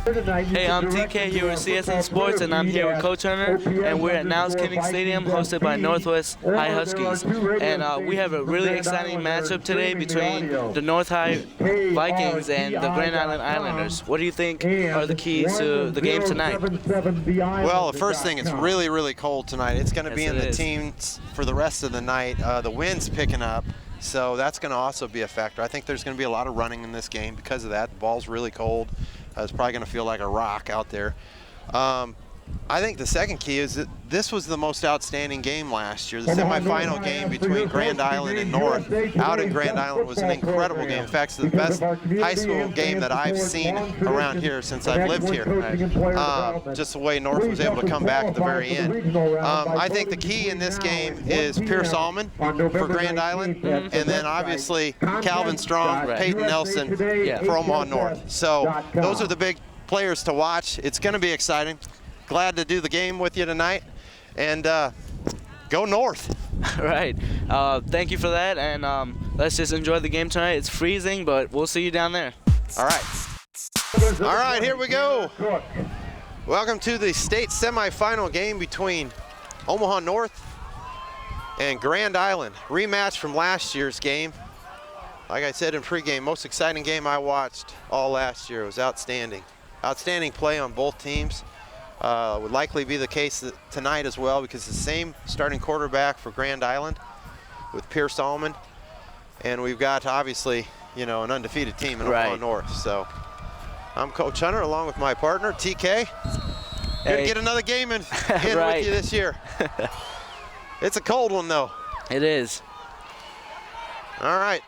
Hey, I'm TK here with CSN Sports, and I'm here with Coach Hunter, and we're at Niles Kinnick Stadium, hosted by Northwest High Huskies. And we have a really exciting matchup today between the North High Vikings and the Grand Island Islanders. What do you think are the keys to the game tonight? Well, the first thing, it's really, really cold tonight. It's going to be in the teens for the rest of the night. The wind's picking up, so that's going to also be a factor. I think there's going to be a lot of running in this game because of that. The ball's really cold. It's probably going to feel like a rock out there. I think the second key is that this was the most outstanding game last year. The semifinal game between Grand Island and North out at Grand Island was an incredible game. In fact, it's the best high school game that I've seen around here since I've lived here. Just the way North was able to come back at the very end. I think the key in this game is Pierce Allman for Grand Island, and then obviously Calvin Strong, Peyton Nelson for Omaha North. So those are the big players to watch. It's going to be exciting. Glad to do the game with you tonight, and go North. Right. Thank you for that, and let's just enjoy the game tonight. It's freezing, but we'll see you down there. All right. All right, here we go. Welcome to the state semifinal game between Omaha North and Grand Island. Rematch from last year's game. Like I said in pregame, most exciting game I watched all last year. It was outstanding. Outstanding play on both teams. Would likely be the case tonight as well, because the same starting quarterback for Grand Island with Pierce Allman, and we've got obviously, you know, an undefeated team in Omaha North. So I'm Coach Hunter along with my partner TK. Gonna get another game in with you this year. It's a cold one though. It is. All right.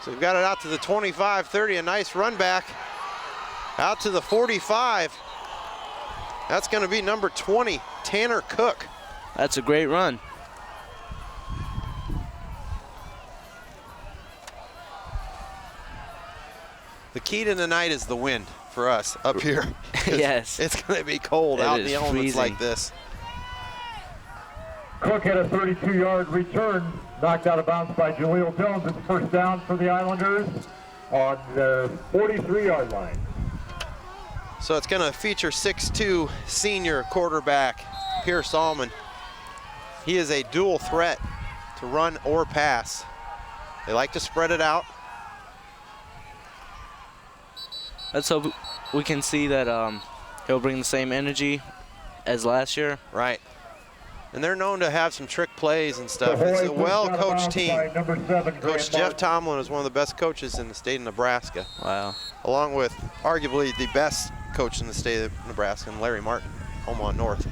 So we've got it out to the 25-30, a nice run back out to the 45. That's going to be number 20, Tanner Cook. That's a great run. The key to the night is the wind for us up here. Yes. It's going to be cold out in the elements like this. Cook had a 32-yard return, knocked out of bounds by Jaleel Jones. It's first down for the Islanders on the 43-yard line. So it's going to feature 6'2" senior quarterback Pierce Allman. He is a dual threat to run or pass. They like to spread it out. Let's hope we can see that he'll bring the same energy as last year. Right. And they're known to have some trick plays and stuff. It's a well-coached team. Coach Jeff Tomlin is one of the best coaches in the state of Nebraska. Wow. Along with arguably the best coach in the state of Nebraska, and Larry Martin, Omaha North.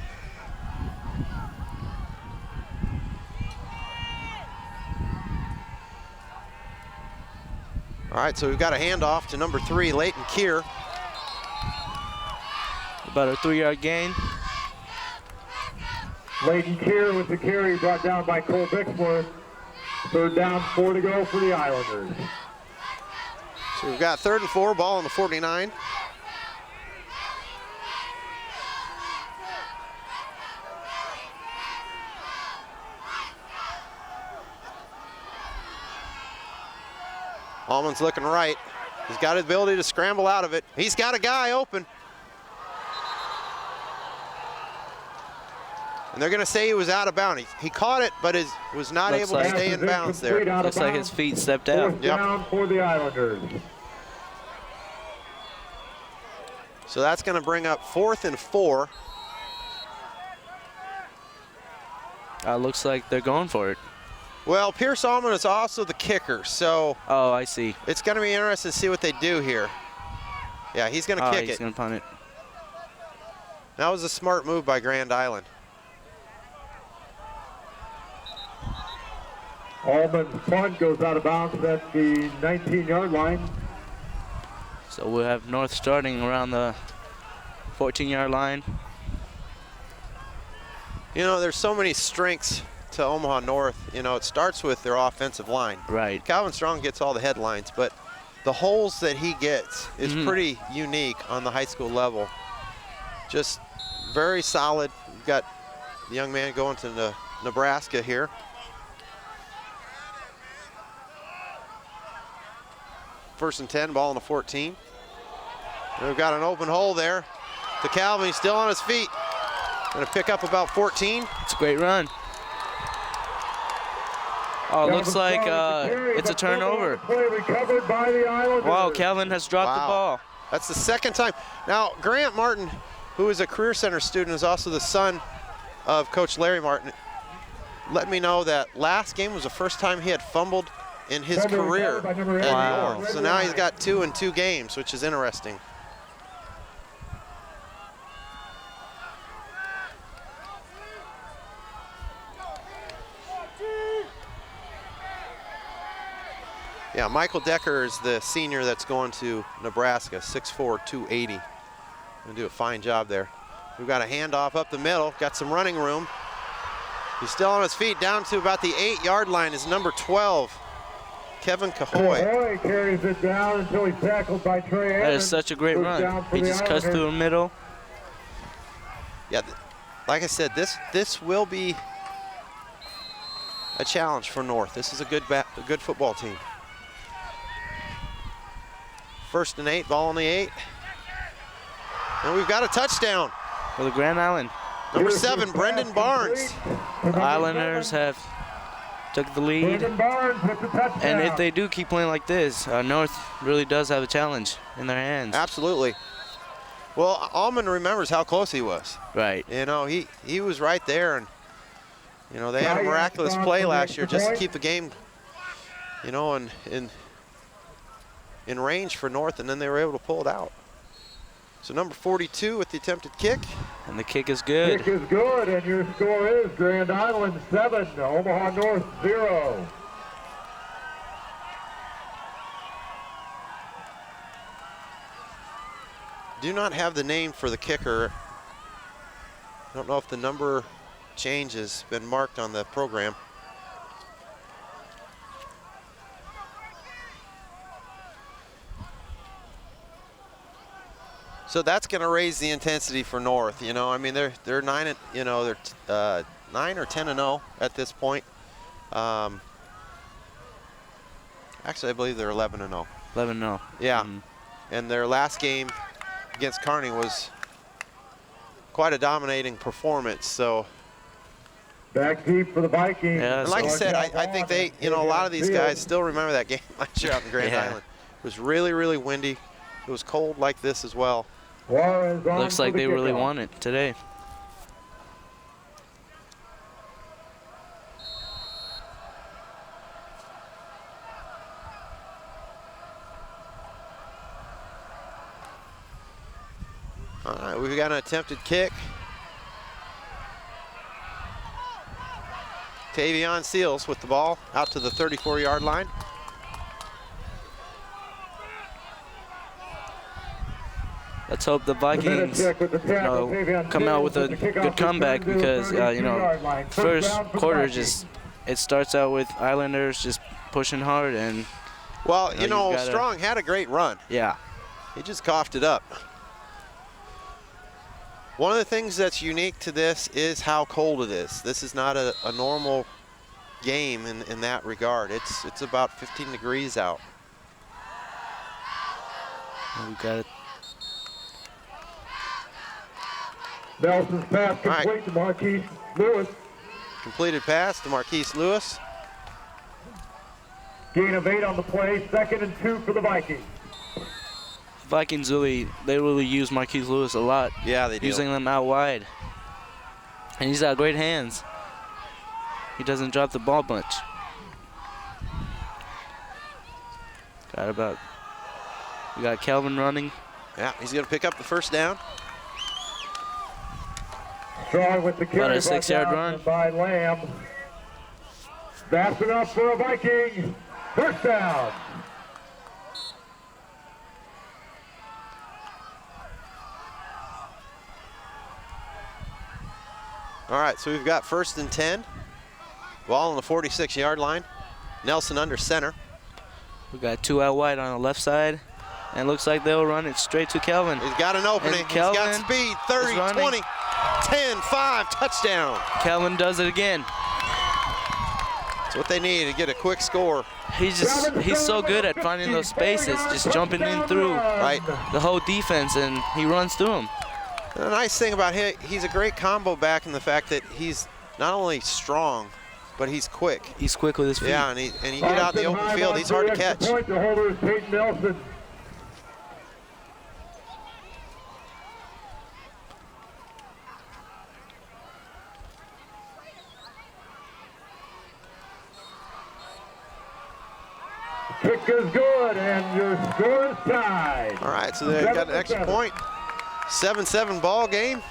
All right, so we've got a handoff to number 3, Leighton Keir. About a 3-yard gain. Leighton Keir with the carry brought down by Cole Bixler. Third down, 4 to go for the Islanders. So we've got 3rd and 4, ball on the 49. Allman's looking right. He's got his ability to scramble out of it. He's got a guy open. And they're going to say he was out of bounds. He caught it, but was not able to stay in bounds there. Looks like his feet stepped out. Fourth down for the Islanders. So that's going to bring up 4th and 4. Looks like they're going for it. Well, Pierce Allman is also the kicker, so oh, I see. It's going to be interesting to see what they do here. Yeah, he's going to kick it. He's going to punt it. That was a smart move by Grand Island. Allman's punt goes out of bounds at the 19-yard line. So we'll have North starting around the 14-yard line. You know, there's so many strengths to Omaha North. You know, it starts with their offensive line. Right. Calvin Strong gets all the headlines, but the holes that he gets is pretty unique on the high school level. Just very solid. We've got the young man going to Nebraska here. First and 10, ball on the 14. We've got an open hole there. To Calvin, he's still on his feet. Gonna pick up about 14. It's a great run. Oh, it looks like it's a turnover. Wow, Calvin has dropped the ball. That's the second time. Now, Grant Martin, who is a Career Center student, is also the son of Coach Larry Martin, let me know that last game was the first time he had fumbled in his career at North. So now he's got 2 in 2 games, which is interesting. Yeah, Michael Decker is the senior that's going to Nebraska, 6'4", 280. Gonna do a fine job there. We've got a handoff up the middle, got some running room. He's still on his feet, down to about the 8-yard line is number 12, Kevin Cahoy. Cahoy carries it down until he's tackled by Trey Evans. That is such a great run. He just cuts through the middle. Yeah, like I said, this will be a challenge for North. This is a good football team. 1st and 8, ball on the 8. And we've got a touchdown. For the Grand Island. Number 7, Brendan Barnes. The Islanders have took the lead. And if they do keep playing like this, North really does have a challenge in their hands. Absolutely. Well, Allman remembers how close he was. Right. You know, he was right there, and you know, they had a miraculous play last year just to keep the game, you know, in range for North, and then they were able to pull it out. So number 42 with the attempted kick. And the kick is good. Kick is good, and your score is Grand Island 7, Omaha North 0. Do not have the name for the kicker. I don't know if the number change has been marked on the program. So that's going to raise the intensity for North. You know, I mean, they're 9 or 10-0 at this point. Actually, I believe they're 11-0. 11-0. Yeah, and their last game against Kearney was quite a dominating performance. So back deep for the Vikings. Yeah, and like I said, I think they, you know, a lot of these guys still remember that game last year out in Grand Island. It was really, really windy. It was cold like this as well. Looks like they really want it today. All right, we've got an attempted kick. Tavion Seals with the ball out to the 34-yard line. Let's hope the Vikings come out with a good comeback, because you know, first quarter it starts out with Islanders just pushing hard, and well, you know, Strong had a great run. Yeah, he just coughed it up. One of the things that's unique to this is how cold it is. This is not a normal game in that regard. It's about 15 degrees out. we got it. Nelson's pass complete to Marquise Lewis. Completed pass to Marquise Lewis. Gain of 8 on the play, 2nd and 2 for the Vikings. Vikings really use Marquise Lewis a lot. Yeah, they do. Using them out wide. And he's got great hands. He doesn't drop the ball much. We got Kelvin running. Yeah, he's going to pick up the first down. Strong with the carry. About a 6-yard run by Lamb. Fast enough for a Viking. First down. All right, so we've got 1st and 10. Ball on the 46-yard line. Nelson under center. We got 2 out wide on the left side. And looks like they'll run it straight to Kelvin. He's got an opening. He's got speed. 30, 20, 10, 5, touchdown. Kelvin does it again. That's what they need to get a quick score. He's so good at finding those spaces, just jumping in through the whole defense, and he runs through them. And the nice thing about him, he's a great combo back in the fact that he's not only strong, but he's quick. He's quick with his feet. Yeah, and you get out in the open field, he's hard to catch. The holder is Peyton Nelson. Kick is good, and your score is tied. All right, so they got an extra point. 7-7 ball game.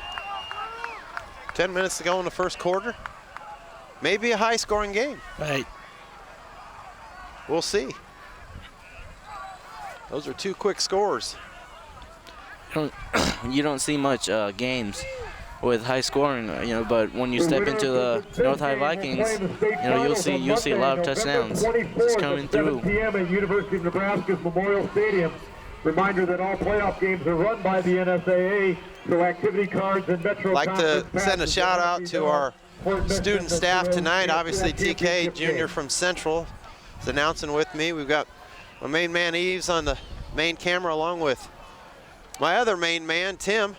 10 minutes to go in the first quarter. Maybe a high-scoring game. Right. We'll see. Those are two quick scores. You don't see much games with high scoring, but when you step into the North High Vikings, you'll see a lot of touchdowns just coming through. 7 p.m. at University of Nebraska's Memorial Stadium. Reminder that all playoff games are run by the NSAA, so activity cards and Metro. I'd like to send a shout out to our student staff tonight. Obviously, TK Jr. from Central is announcing with me. We've got my main man Yves on the main camera, along with my other main man Tim.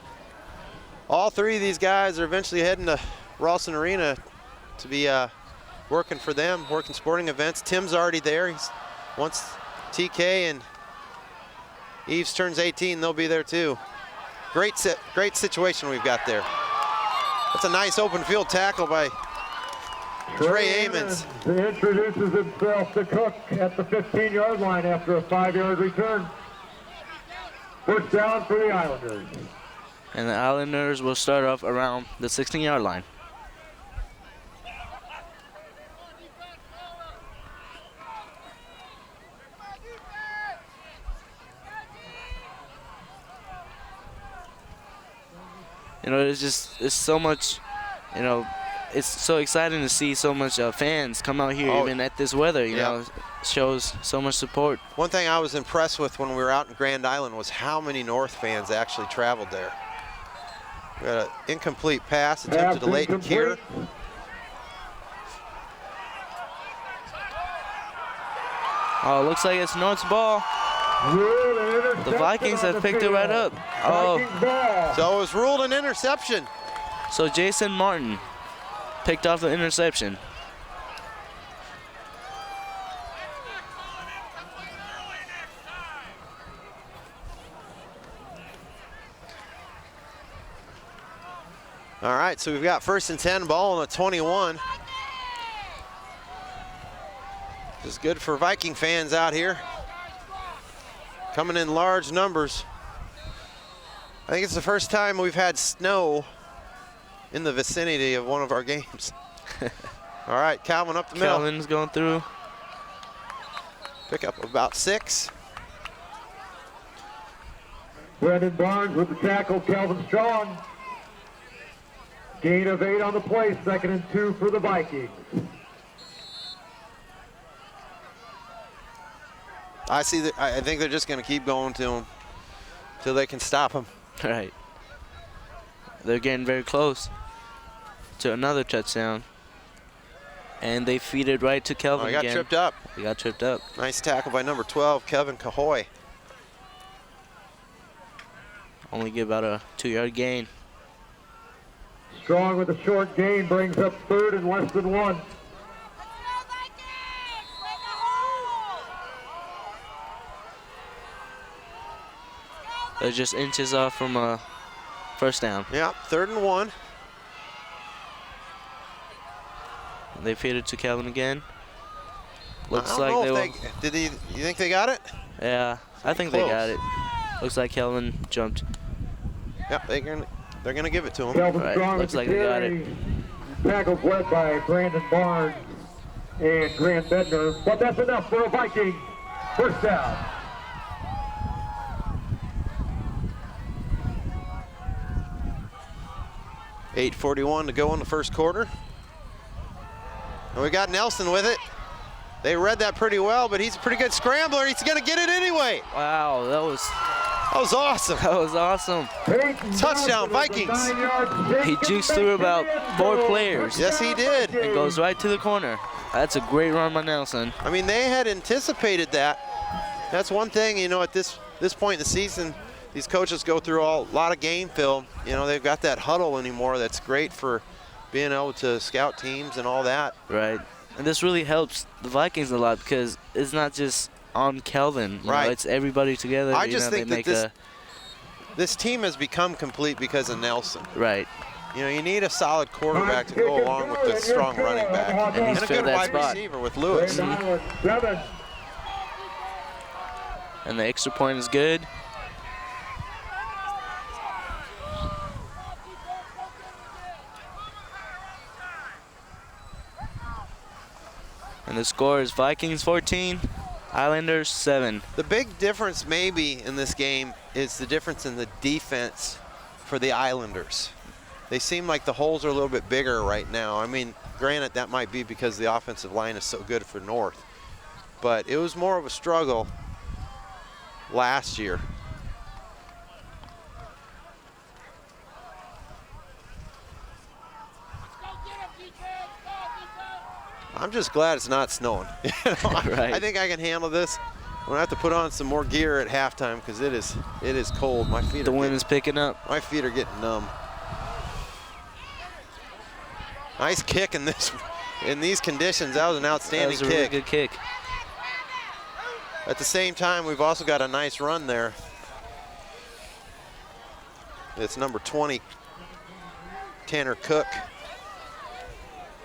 All three of these guys are eventually heading to Ralston Arena to be working for them, working sporting events. Tim's already there. Once TK and Yves turns 18, they'll be there too. Great situation we've got there. That's a nice open field tackle by Trey Amons. He introduces himself to Cook at the 15-yard line after a 5-yard return. First down for the Islanders. And the Islanders will start off around the 16-yard line. It's so much, it's so exciting to see so much fans come out here, even at this weather, shows so much support. One thing I was impressed with when we were out in Grand Island was how many North fans actually traveled there. We got an incomplete pass attempted to Leighton Kier. Oh, looks like it's North's ball. The Vikings have picked it right up. Oh. So it was ruled an interception. So Jason Martin picked off the interception. All right, so we've got 1st and 10, ball on the 21. This is good for Viking fans out here. Coming in large numbers. I think it's the first time we've had snow in the vicinity of one of our games. All right, Calvin up the middle. Calvin's going through. Pick up about 6. Brandon Barnes with the tackle, Kelvin Strong. Gain of 8 on the play, 2nd and 2 for the Vikings. I think they're just going to keep going to him till they can stop him. Right. They're getting very close to another touchdown. And they feed it right to Kelvin again. He got tripped up. He got tripped up. Nice tackle by number 12, Kevin Cahoy. Only get about a 2-yard gain. Strong with a short gain, brings up 3rd and less than 1. They're just inches off from a first down. Yeah, 3rd and 1. They feed it to Kelvin again. Looks like they will. You think they got it? Yeah, I think they got it. Looks like Kelvin jumped. Yep, they're gonna give it to him. Kelvin Right, Strong looks like they got it. Tackles led by Brandon Barnes and Grant Bedner, but that's enough for a Viking first down. .8:41 to go in the first quarter. And we got Nelson with it. They read that pretty well, but he's a pretty good scrambler. He's gonna get it anyway. Wow, that was awesome. That was awesome. Touchdown, Vikings. He jukes through about 4 players. Yes, he did. And goes right to the corner. That's a great run by Nelson. I mean, they had anticipated that. That's one thing, you know, at this point in the season, these coaches go through a lot of game film. You know, they've got that huddle anymore. That's great for being able to scout teams and all that. Right. And this really helps the Vikings a lot because it's not just on Kelvin. You know, it's everybody together. I just think that this team has become complete because of Nelson. Right. You know, you need a solid quarterback to go along with the strong running back. And a good wide receiver with Lewis. And the extra point is good. And the score is Vikings 14, Islanders 7. The big difference maybe in this game is the difference in the defense for the Islanders. They seem like the holes are a little bit bigger right now. I mean, granted, that might be because the offensive line is so good for North. But it was more of a struggle last year. I'm just glad it's not snowing. You know, right. I think I can handle this. I'm gonna have to put on some more gear at halftime because it is cold. My feet. The wind is picking up. My feet are getting numb. Nice kick in these conditions. That was an outstanding kick. That was a really good kick. At the same time, we've also got a nice run there. It's number 20, Tanner Cook.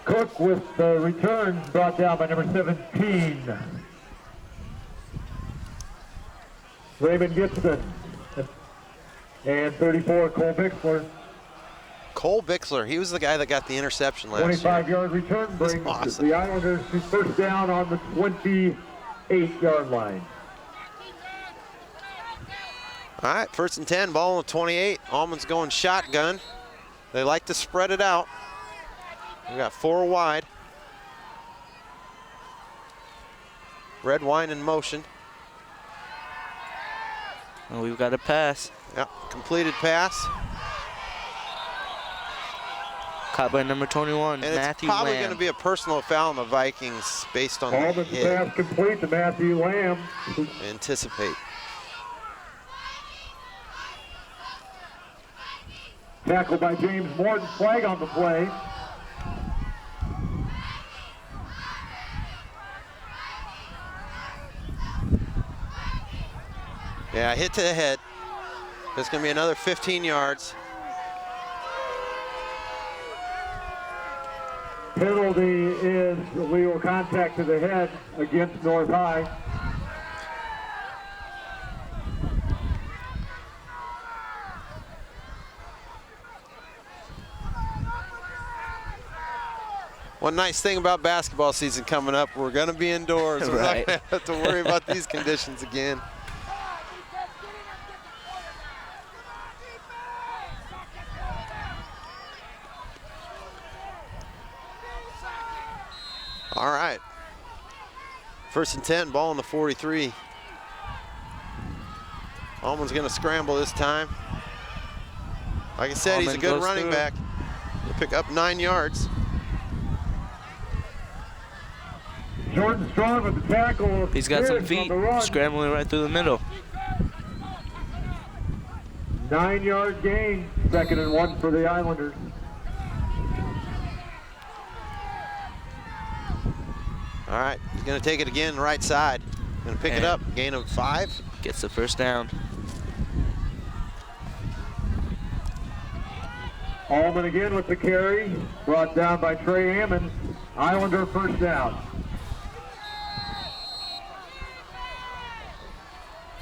Cook with the return brought down by number 17. Raymond Gibson. And 34, Cole Bixler. Cole Bixler, he was the guy that got the interception last year. 25-yard return brings awesome. the Islanders to first down on the 28-yard line. All right, 1st and 10, ball on the 28. Allman's going shotgun. They like to spread it out. We got 4 wide. Red wine in motion. And we've got a pass. Yep, completed pass. Caught by number 21, and Matthew it's probably Lamb. going to be a personal foul on the Vikings based on the Allman's hit. pass complete to Matthew Lamb. Anticipate. Tackled by James Morton, flag on the play. Yeah, hit to the head. There's going to be another 15 yards. Penalty is illegal contact to the head against North High. One nice thing about basketball season coming up, we're going to be indoors. We're not going to have to worry about these conditions again. All right. 1st and 10, ball on the 43. Allman's going to scramble this time. Like I said, he's a good running back. He'll pick up 9 yards. Jordan Strong with the tackle. He's got some feet, scrambling right through the middle. 9-yard gain, 2nd and 1 for the Islanders. All right, he's going to take it again, right side. Going to pick it up, gain of 5. Gets the first down. Allman again with the carry, brought down by Trey Ammons. Islander first down.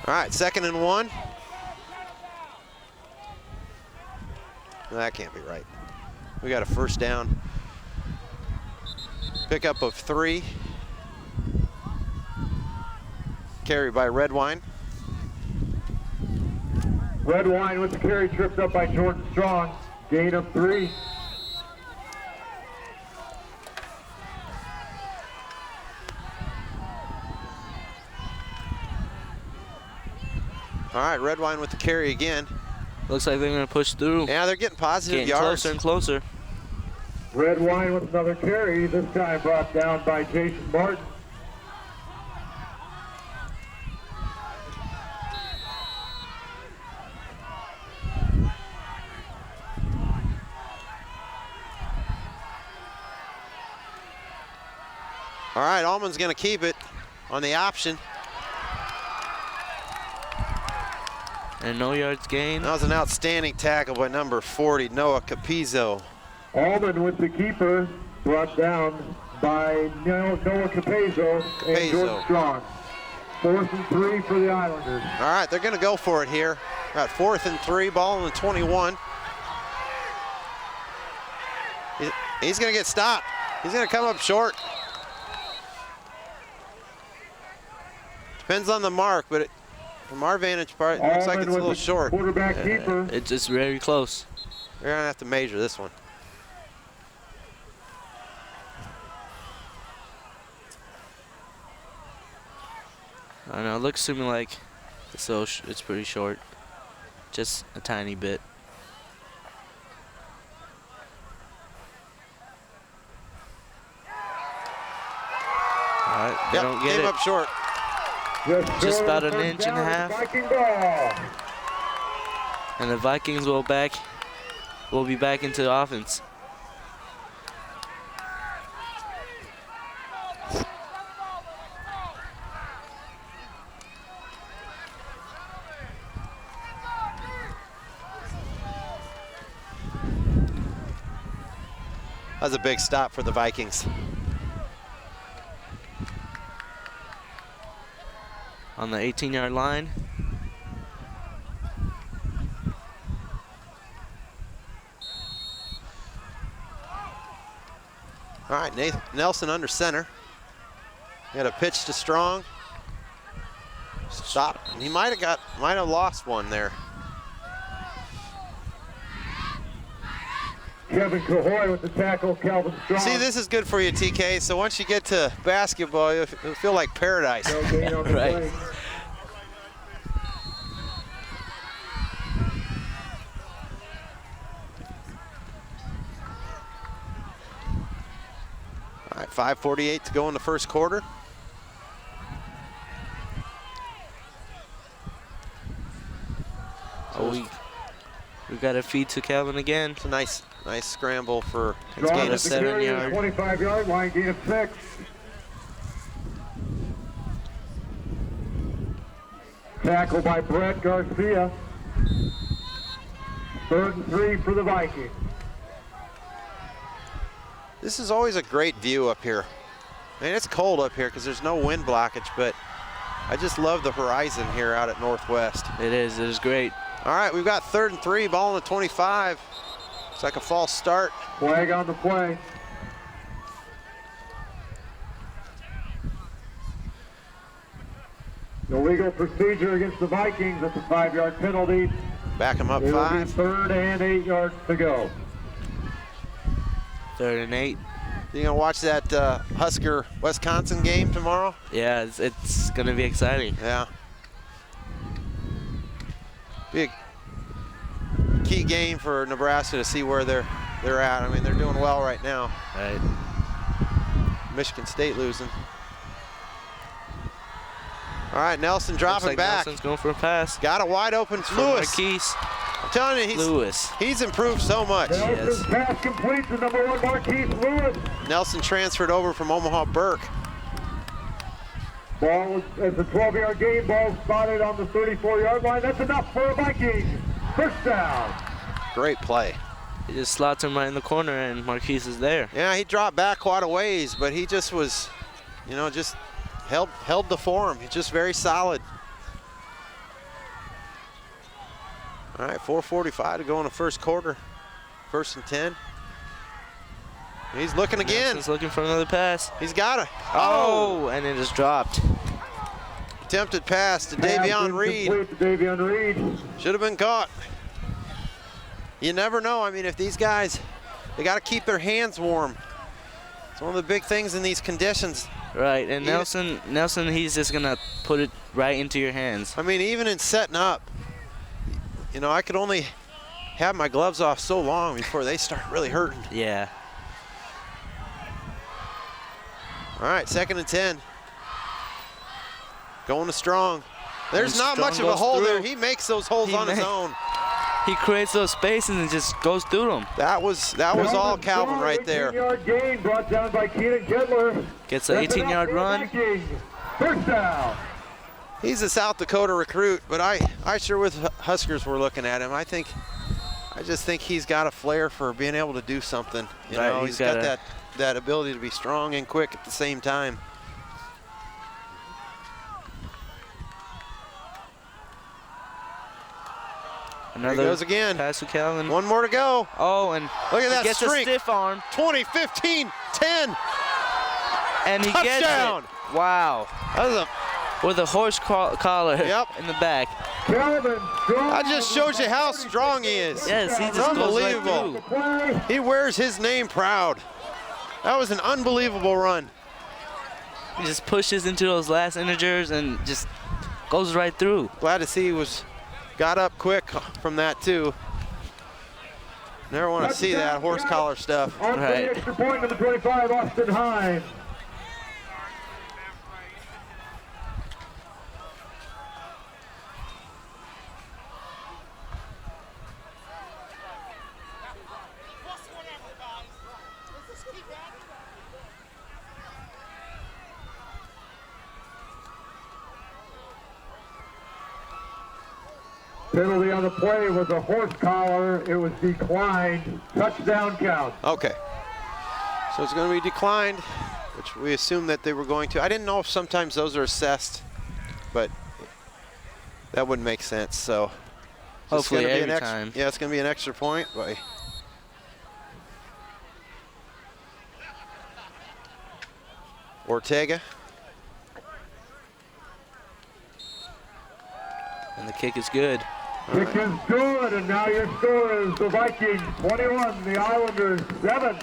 All right, 2nd and 1. That can't be right. We got a first down. Pickup of 3. Carry by Redwine. Redwine with the carry, tripped up by Jordan Strong. Gain of 3. All right, Redwine with the carry again. Looks like they're going to push through. Yeah, they're getting positive Getting yards. closer and closer. Red Wine with another carry, this time brought down by Jason Martin. All right, Allman's going to keep it on the option. And no yards gained. That was an outstanding tackle by number 40, Noah Capizzo. Allman with the keeper, brought down by Noah Capizzo and George Strong. 4th and 3 for the Islanders. All right, they're going to go for it here. Got 4th and 3, ball on the 21. He's going to get stopped. He's going to come up short. Depends on the mark, but from our vantage part, it looks like it's a little short. Quarterback keeper. It's just very close. We're going to have to measure this one. I don't know, it looks to me like it's pretty short. Just a tiny bit. All right, they don't get came it. up short. Just about an inch and a half. Viking ball. And the Vikings will be back into the offense. That was a big stop for the Vikings. On the 18-yard line. All right, Nelson under center. Got a pitch to Strong. Stop. He might have lost one there. Kevin Cahoy with the tackle, Calvin Strong. See, this is good for you, TK. So once you get to basketball, you'll feel like paradise. No gain on the Right. play. All right, 5:48 to go in the first quarter. Oh, we got a feed to Calvin again. It's a nice scramble for Strong gain at of the 7 carry, yard. 25-yard line, gain of 6. Tackle by Brett Garcia. 3rd and 3 for the Vikings. This is always a great view up here. I mean, it's cold up here because there's no wind blockage, but I just love the horizon here out at Northwest. It is great. All right, we've got 3rd and 3, ball on the 25. It's like a false start. Flag on the play. Illegal procedure against the Vikings. That's a 5-yard penalty. Back him up It'll 5. be 3rd and 8 yards to go. 3rd and 8. You gonna watch that Husker-Wisconsin game tomorrow? Yeah, it's gonna be exciting. Yeah. Be a key game for Nebraska to see where they're at. I mean, they're doing well right now. Right. Michigan State losing. All right, Nelson dropping Looks like back. Nelson's going for a pass. Got a wide open For Lewis. Marquise. I'm telling you, he's improved so much. Nelson's pass complete to number 1 Marquise Lewis. Nelson transferred over from Omaha Burke. Ball was, it's a 12-yard gain. Ball spotted on the 34-yard line. That's enough for a Viking. First down. Great play. He just slots him right in the corner, and Marquise is there. Yeah, he dropped back quite a ways, but he just was, you know, just held the form. He's just very solid. All right, 4:45 to go in the first quarter. 1st and 10. He's looking again. He's looking for another pass. He's got it. Oh, and it just dropped. Attempted pass to Davion Reed. To Davion Reed. Should have been caught. You never know. I mean, if these guys, they got to keep their hands warm. It's one of the big things in these conditions. Right, and Nelson, he's just gonna put it right into your hands. I mean, even in setting up, you know, I could only have my gloves off so long before they start really hurting. Yeah. All right, 2nd and 10. Going to Strong. There's not much of a hole there. He makes those holes on his own. He creates those spaces and just goes through them. That was all Calvin right there. 18-yard gain brought down by Keenan Kedler. Gets an 18-yard run. First down. He's a South Dakota recruit, but I sure with Huskers were looking at him. I just think he's got a flair for being able to do something. You know, he's got that ability to be strong and quick at the same time. Another there he goes again. Pass to Calvin. One more to go. Oh, and look at that gets streak. A stiff arm. 20, 15, 10. And he gets it. Wow. That was with a horse collar in the back. That just shows you how strong he is. Yes, he just unbelievable. Goes right through. He wears his name proud. That was an unbelievable run. He just pushes into those last integers and just goes right through. Glad to see he got up quick from that too. Never want to see that horse collar stuff. On for the extra point, number 25, Austin Hines. Penalty on the play was a horse collar. It was declined. Touchdown count. Okay. So it's going to be declined, which we assumed that they were going to. I didn't know if sometimes those are assessed, but that wouldn't make sense. So hopefully every time. Yeah, it's going to be an extra point. By Ortega. And the kick is good. Kick is good, and now your score is the Vikings 21, the Islanders 7.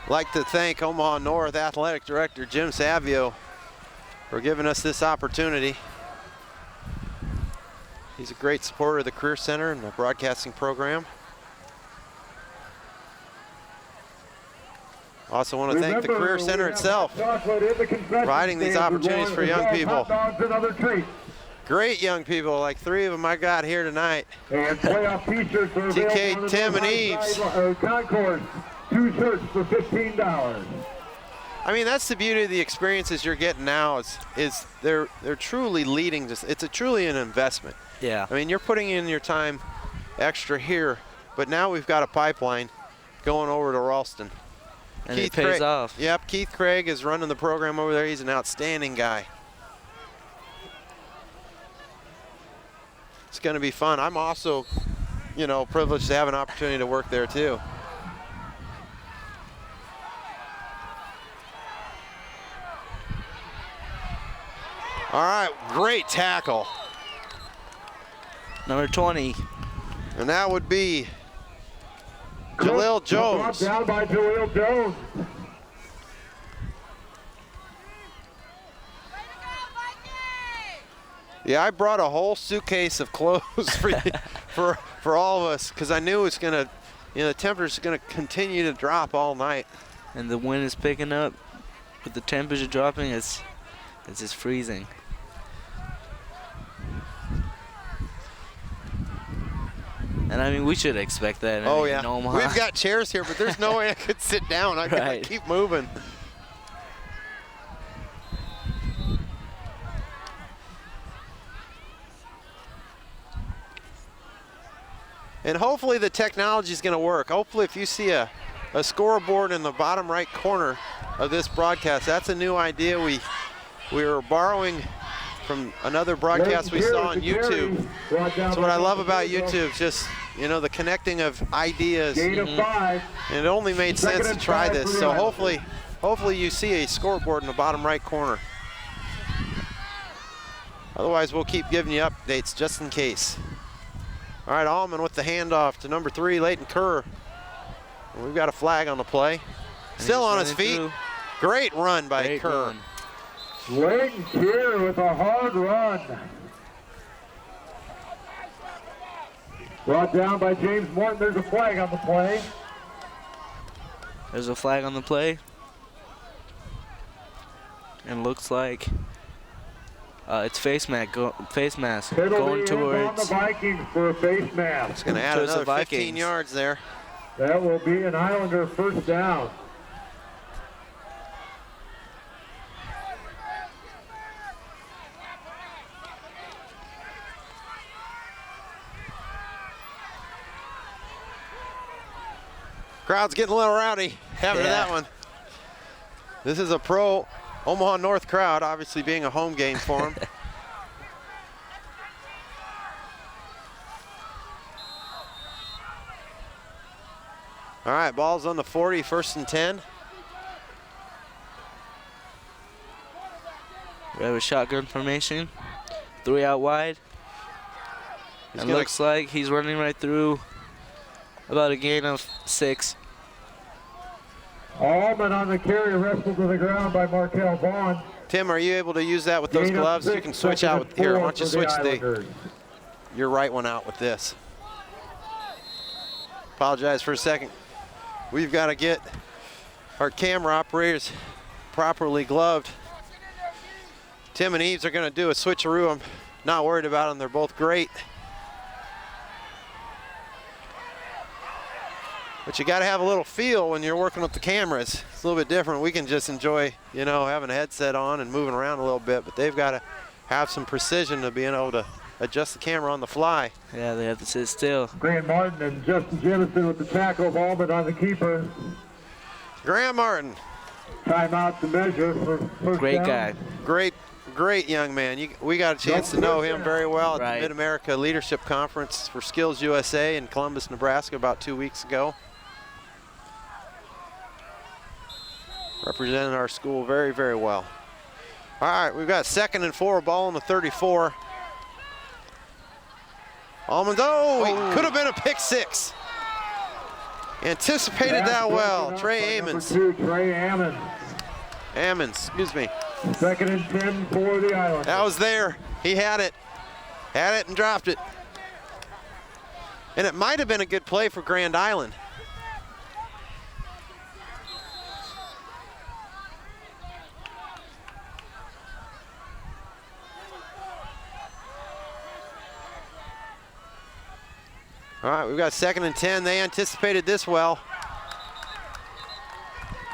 Like to thank Omaha North Athletic Director Jim Savio for giving us this opportunity. He's a great supporter of the Career Center and the broadcasting program. Also want to thank the Career Center itself, providing these opportunities for young people. Great young people, like 3 of them I got here tonight. And playoff t-shirts are TK, Tim, and Yves. Concourse, 2 shirts for $15. I mean, that's the beauty of the experiences you're getting now is they're truly leading. It's truly an investment. Yeah. I mean, you're putting in your time extra here, but now we've got a pipeline going over to Ralston. And it pays off. Yep, Keith Craig is running the program over there. He's an outstanding guy. It's going to be fun. I'm also, you know, privileged to have an opportunity to work there too. All right, great tackle. Number 20. And that would be Jaleel Jones. Down by Jaleel Jones. Yeah, I brought a whole suitcase of clothes for all of us because I knew it's gonna, you know, the temperature's gonna continue to drop all night. And the wind is picking up. With the temperature dropping, it's just freezing. And I mean, we should expect that. Oh yeah, in Omaha. We've got chairs here, but there's no way I could sit down. I gotta keep moving. And hopefully the technology is going to work. Hopefully if you see a scoreboard in the bottom right corner of this broadcast, that's a new idea we were borrowing from another broadcast we saw on YouTube. So what I love about YouTube is just, you know, the connecting of ideas. And it only made sense to try this. So hopefully you see a scoreboard in the bottom right corner. Otherwise we'll keep giving you updates just in case. All right, Allman with the handoff to number 3, Leighton Kerr. And we've got a flag on the play. Still on his feet. Great run by Kerr. Leighton Kerr with a hard run. Brought down by James Morton. There's a flag on the play. There's a flag on the play. And looks like it's face mask going towards on the Vikings for a face mask. It's going to add another 15 yards there. That will be an Islander first down. Crowd's getting a little rowdy after that one. This is a pro Omaha North crowd, obviously being a home game for them. All right, ball's on the 40, 1st and 10. We have a shotgun formation. 3 out wide. It looks like he's running right through about a gain of 6. Allman on the carry, wrestled to the ground by Markel Vaughn. Tim, are you able to use that with those gloves? You can switch out with here. Why don't you switch your right one out with this? Apologize for a second. We've got to get our camera operators properly gloved. Tim and Yves are going to do a switcheroo. I'm not worried about them. They're both great. But you got to have a little feel when you're working with the cameras. It's a little bit different. We can just enjoy, you know, having a headset on and moving around a little bit, but they've got to have some precision to being able to adjust the camera on the fly. Yeah, they have to sit still. Grant Martin and Justin Jemison with the tackle of Allman on the keeper. Grant Martin. Timeout to measure for first Great down. guy. Great young man. We got a chance to know him very well at the Mid-America Leadership Conference for Skills USA in Columbus, Nebraska about 2 weeks ago. Represented our school very, very well. All right, we've got 2nd and 4, ball on the 34. Almonds, he could have been a pick 6. Anticipated that well. Trey Ammons. Trey Ammons. Ammons, excuse me. 2nd and 10 for the Islanders. That was there. He had it. Had it and dropped it. And it might have been a good play for Grand Island. All right, we've got 2nd and 10. They anticipated this well.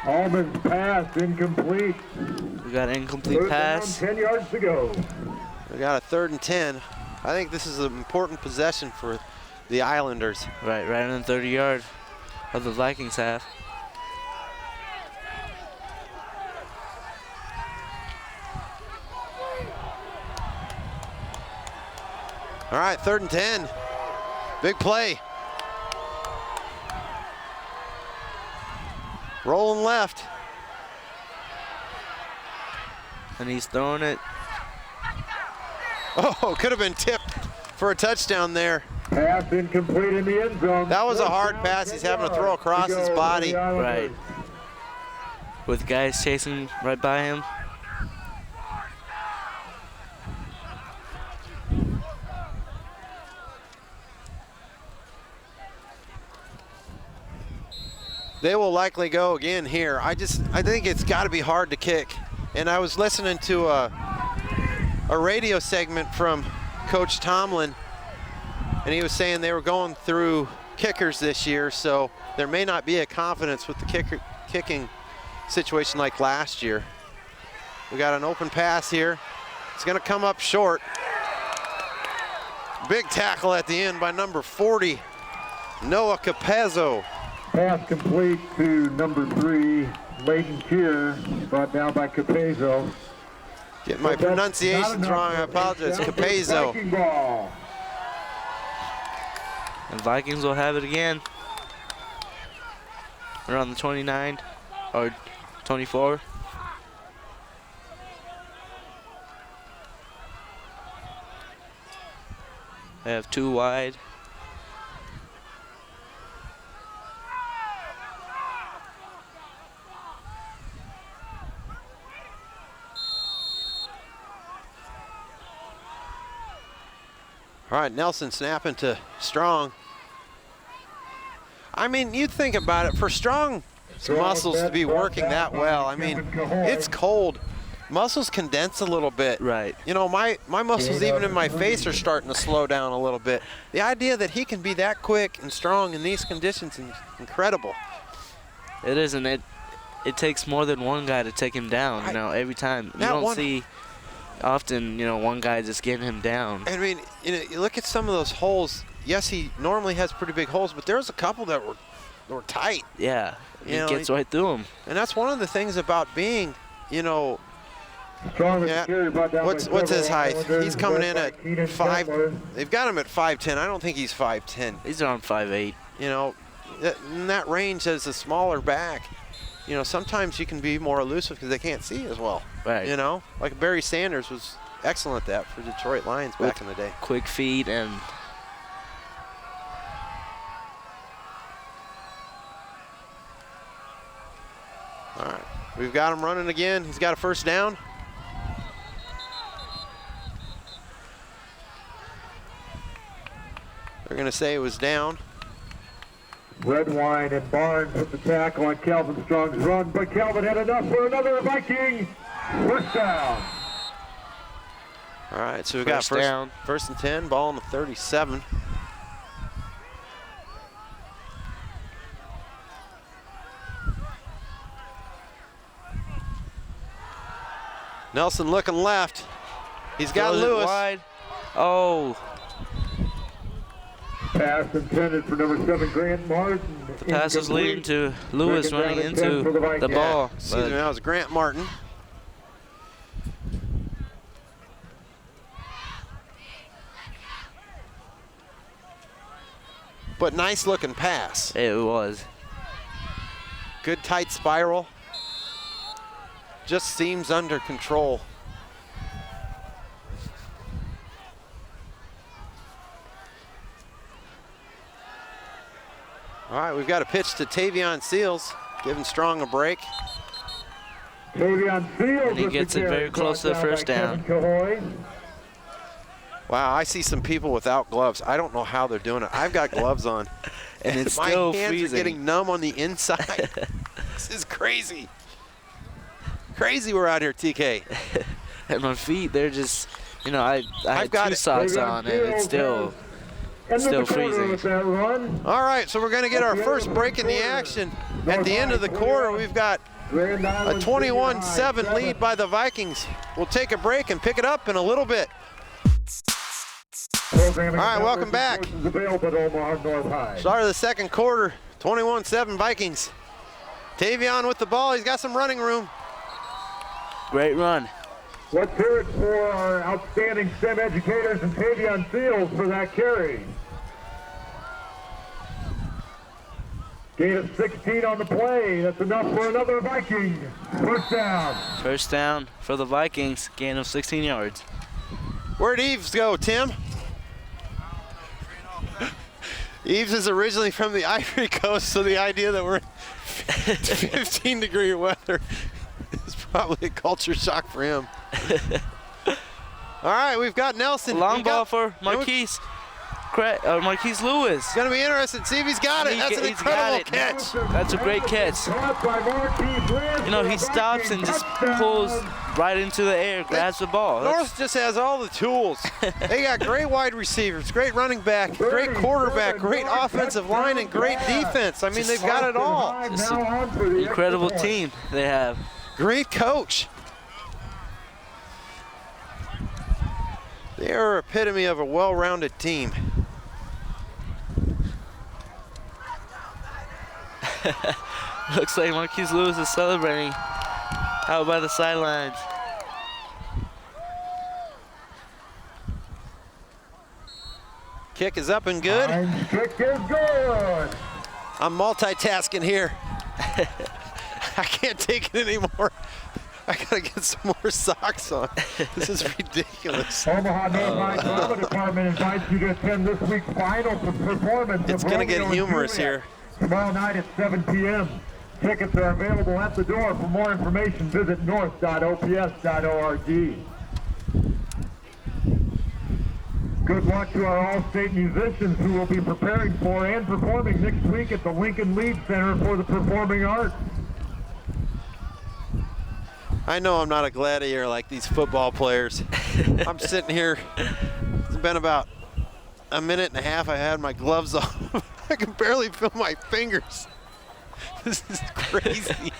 Allman's pass incomplete. We got an incomplete pass. 10 yards to go. We got a 3rd and 10. I think this is an important possession for the Islanders. Right on the 30-yard of the Vikings half. All right, 3rd and 10. Big play. Rolling left. And he's throwing it. Oh, could have been tipped for a touchdown there. Pass incomplete in the end zone. That was a hard pass. He's having to throw across his body. Right. With guys chasing right by him. They will likely go again here. I think it's got to be hard to kick. And I was listening to a radio segment from Coach Tomlin, and he was saying they were going through kickers this year, so there may not be a confidence with the kicking situation like last year. We got an open pass here. It's going to come up short. Big tackle at the end by number 40, Noah Capezzo. Pass complete to number 3, Leighton Keir, brought down by Capezzo. Get my pronunciations wrong, I apologize. Capezzo. And Vikings will have it again. We're on the 29 or 24. They have 2 wide. All right, Nelson snapping to Strong. I mean, you think about it, for Strong's muscles to be working that well, I mean, it's cold. Muscles condense a little bit. Right. You know, my muscles even in my face are starting to slow down a little bit. The idea that he can be that quick and strong in these conditions is incredible. It is, and it takes more than one guy to take him down, you know, every time. You don't see often, you know, one guy just getting him down. I mean, you look at some of those holes. Yes, he normally has pretty big holes, but there's a couple that were tight. Yeah, he gets right through them. And that's one of the things about being, you know, what's his height? He's coming in at 5. They've got him at 5'10". I don't think he's 5'10". He's around 5'8". You know, in that range as a smaller back, you know, sometimes you can be more elusive because they can't see as well. Right. You know, like Barry Sanders was excellent at that for Detroit Lions back in the day. Quick feet and. All right, we've got him running again. He's got a first down. They're going to say it was down. Redwine and Barnes with the tackle on Calvin Strong's run, but Calvin had enough for another Viking first down. All right, so we've got first and 10, ball on the 37. Nelson looking left. He's got Lewis. Wide. Oh. Pass intended for number 7, Grant Martin. The pass was leading to Lewis running into the ball. Excuse me, that was Grant Martin. But nice looking pass. It was. Good tight spiral. Just seems under control. All right, we've got a pitch to Tavion Seals, giving Strong a break. Tavion Seals, and he gets it very close to the first down. Wow, I see some people without gloves. I don't know how they're doing it. I've got gloves on. And it's my still hands freezing. are getting numb on the inside. This is crazy. Crazy we're out here, TK. And my feet, they're just, you know, I had 2 socks on and it's still freezing. All right, so we're going to get our first break in the action. At the end of the quarter, we've got a 21-7 lead by the Vikings. We'll take a break and pick it up in a little bit. All right, welcome back. Start of the second quarter, 21-7 Vikings. Tavion with the ball. He's got some running room. Great run. Let's hear it for our outstanding STEM educators and Tavion Seals for that carry. Gain of 16 on the play. That's enough for another Viking. First down. First down for the Vikings. Gain of 16 yards. Where'd Yves go, Tim? Yves is originally from the Ivory Coast, so the idea that we're in 15-degree weather is probably a culture shock for him. All right, we've got Nelson. Long ball for Marquise Lewis. It's going to be interesting. See if he's got it. That's an incredible catch. That's a great catch. You know, he stops and just pulls right into the air, grabs the ball. North just has all the tools. They got great wide receivers, great running back, great quarterback, great offensive line, and great defense. I mean, they've got it all. Just an incredible team they have. Great coach. They are epitome of a well-rounded team. Looks like Marquise Lewis is celebrating out by the sidelines. Kick is up and good. Kick is good. I'm multitasking here. I can't take it anymore. I gotta get some more socks on. This is ridiculous. Omaha North Drama Department invites you to attend this week's final performance. It's gonna get humorous here. Tomorrow night at 7 p.m. Tickets are available at the door. For more information, visit north.ops.org. Good luck to our All-State musicians who will be preparing for and performing next week at the Lincoln Lead Center for the Performing Arts. I know I'm not a gladiator like these football players. I'm sitting here. It's been about a minute and a half. I had my gloves on. I can barely feel my fingers. This is crazy.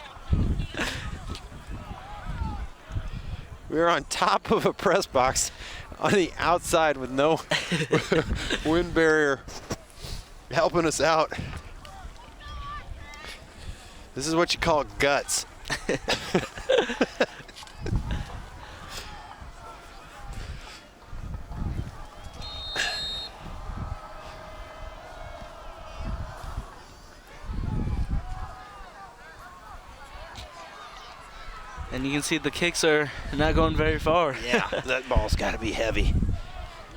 We're on top of a press box on the outside with no wind barrier helping us out. This is what you call guts. And you can see the kicks are not going very far. Yeah, that ball's got to be heavy.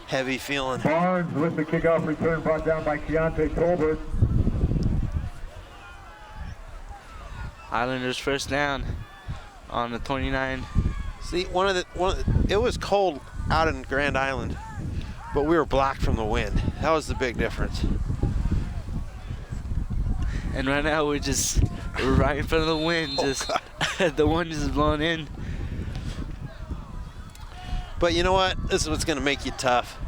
Heavy feeling. Barnes with the kickoff return brought down by Keontae Tolbert. Islanders first down on the 29. See, it was cold out in Grand Island, but we were blocked from the wind. That was the big difference. And right now we're just right in front of the wind. Just the wind is blowing in. But you know what? This is what's going to make you tough.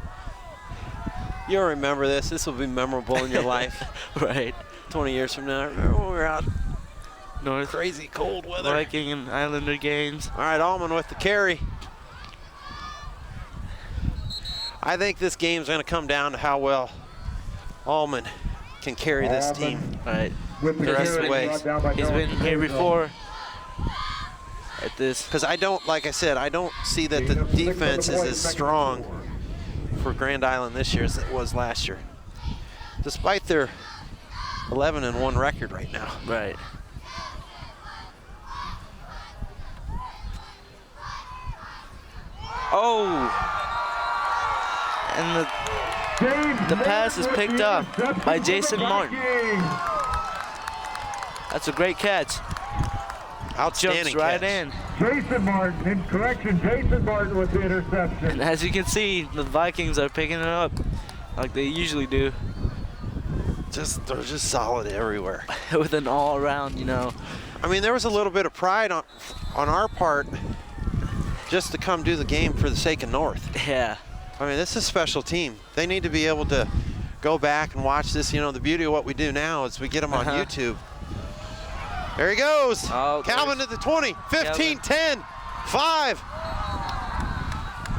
You'll remember this. This will be memorable in your life. Right. 20 years from now. Remember when we were out North crazy cold weather. Viking and Islander games. All right, Allman with the carry. I think this game's going to come down to how well Allman can carry this team. Right. With the rest of the way. He's been here before at this. Because I don't, like I said, I don't see that the defense is as strong for Grand Island this year as it was last year, despite their 11-1 record right now. Right. Oh! And the pass is picked up by Jason Martin. That's a great catch. Outstanding Jumps right catch. in. Jason Martin, in correction, Jason Martin with the interception. And as you can see, the Vikings are picking it up like they usually do. They're just solid everywhere. With an all-around, you know. I mean, there was a little bit of pride on our part just to come do the game for the sake of North. Yeah. I mean, this is a special team. They need to be able to go back and watch this. You know, the beauty of what we do now is we get them on YouTube. There he goes. Oh, Calvin to the 20, 15, 10, 5.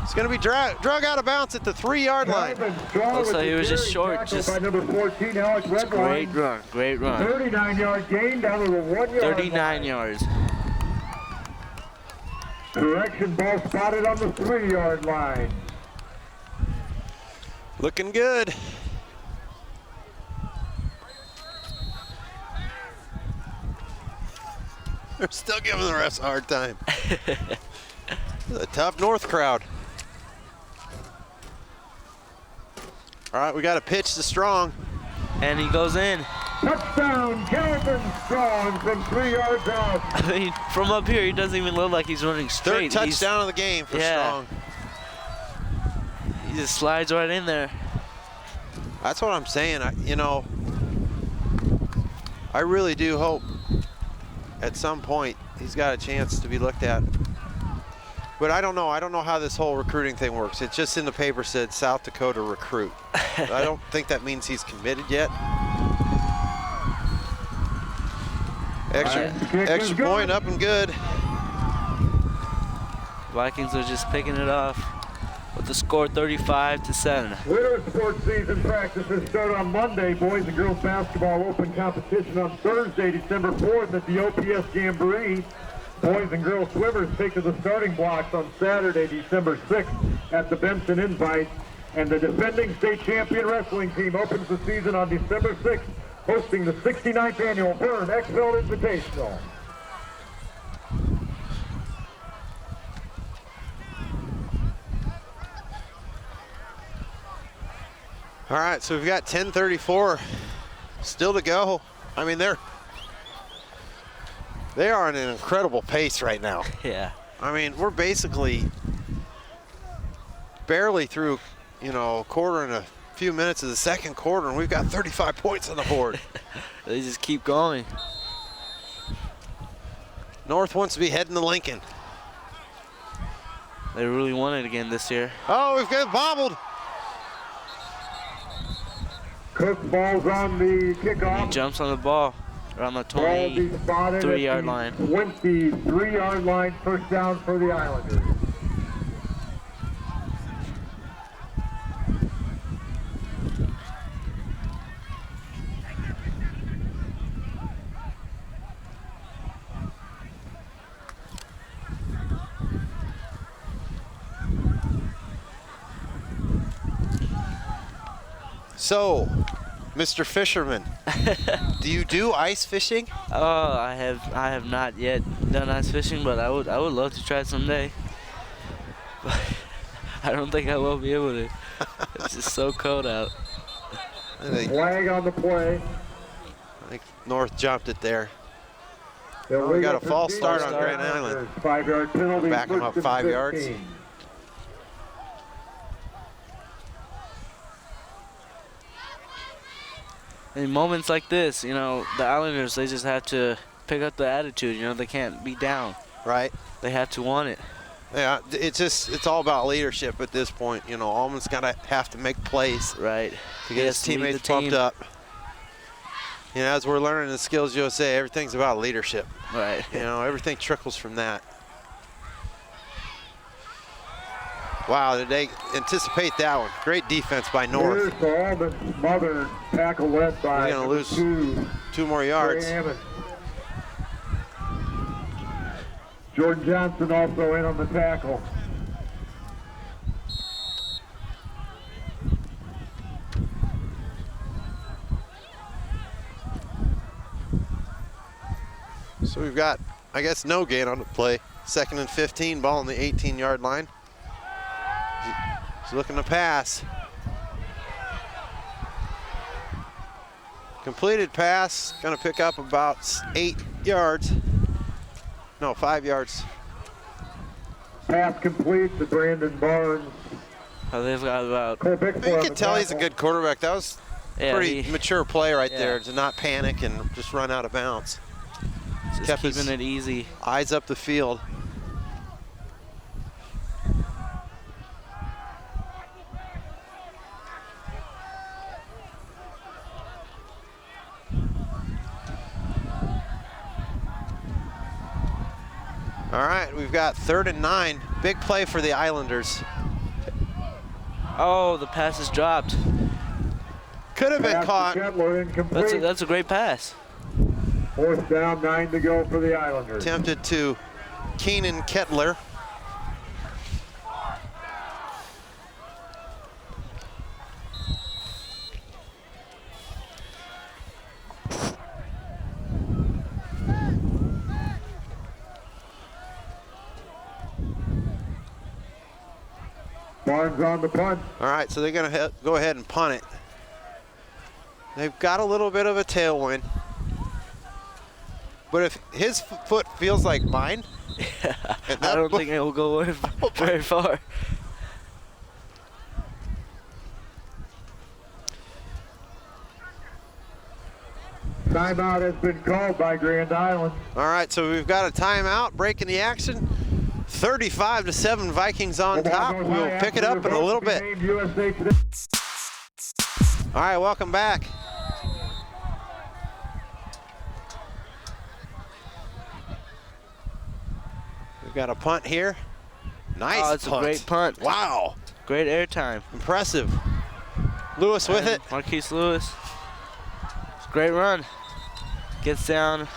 It's going to be drug out of bounds at the 3-yard line. Looks like he was just short. Just by number 14, Alex great run. Great run. 39-yard gain down to the 1-yard 39 yards. Correction, ball spotted on the 3-yard line. Looking good. They're still giving the refs a hard time. A tough North crowd. All right, we got a pitch to Strong. And he goes in. Touchdown, Calvin Strong from 3 yards out. I mean, from up here, he doesn't even look like he's running straight. Third touchdown of the game for Strong. He just slides right in there. That's what I'm saying. I really do hope at some point he's got a chance to be looked at. But I don't know. I don't know how this whole recruiting thing works. It's just in the paper said South Dakota recruit. I don't think that means he's committed yet. Extra point up and good. Vikings are just picking it off with the score 35-7. Winter sports season practices start on Monday. Boys and girls basketball open competition on Thursday, December 4th at the OPS Jamboree. Boys and girls swimmers take to the starting blocks on Saturday, December 6th at the Benson Invite. And the defending state champion wrestling team opens the season on December 6th, hosting the 69th annual Burn X-Belt Invitational. All right, so we've got 10:34 still to go. I mean, they are on an incredible pace right now. Yeah. I mean, we're basically barely through you know, quarter and a few minutes of the second quarter, and we've got 35 points on the board. They just keep going. North wants to be heading to Lincoln. They really won it again this year. Oh, we've got bobbled. Cook ball's on the kickoff. He jumps on the ball around the 23-yard line. 23-yard line, first down for the Islanders. So, Mr. Fisherman, do you do ice fishing? Oh, I have not yet done ice fishing, but I would love to try someday. But I don't think I will be able to. It's just so cold out. Flag on the play. I think North jumped it there. Oh, we got a false start on Grand Island. 5-yard penalty. Back him up 5 yards. In moments like this, you know, the Islanders, they just have to pick up the attitude. You know, they can't be down. Right. They have to want it. Yeah, it's all about leadership at this point. You know, Allman's have to make plays. Right. To get his teammates pumped up. You know, as we're learning in Skills USA, everything's about leadership. Right. You know, everything trickles from that. Wow, did they anticipate that one? Great defense by North. Here's the Allman mother tackle led by We're going to lose two more yards. Jordan Johnson also in on the tackle. So we've got, I guess, no gain on the play. 2nd and 15, ball on the 18-yard line. He's looking to pass. Completed pass, gonna pick up about 8 yards. No, 5 yards. Pass complete to Brandon Barnes. Oh, they've got about... You can tell he's a good quarterback. That was pretty mature play right there, to not panic and just run out of bounds. Just kept keeping it easy. Eyes up the field. All right, we've got 3rd and 9. Big play for the Islanders. Oh, the pass is dropped. Could have been caught. That's a great pass. 4th down, 9 to go for the Islanders. Tempted to Keenan Kettler. Barnes on the punt. All right, so they're going to go ahead and punt it. They've got a little bit of a tailwind. But if his foot feels like mine, I don't think it will go very far. Timeout has been called by Grand Island. All right, so we've got a timeout, breaking the action. 35-7 Vikings on top. We'll pick it up in a little bit. All right, welcome back. We've got a punt here. Nice Oh, it's punt. a great punt. Wow. Great air time. Impressive. Lewis with it. Marquise Lewis. It's a great run. Gets down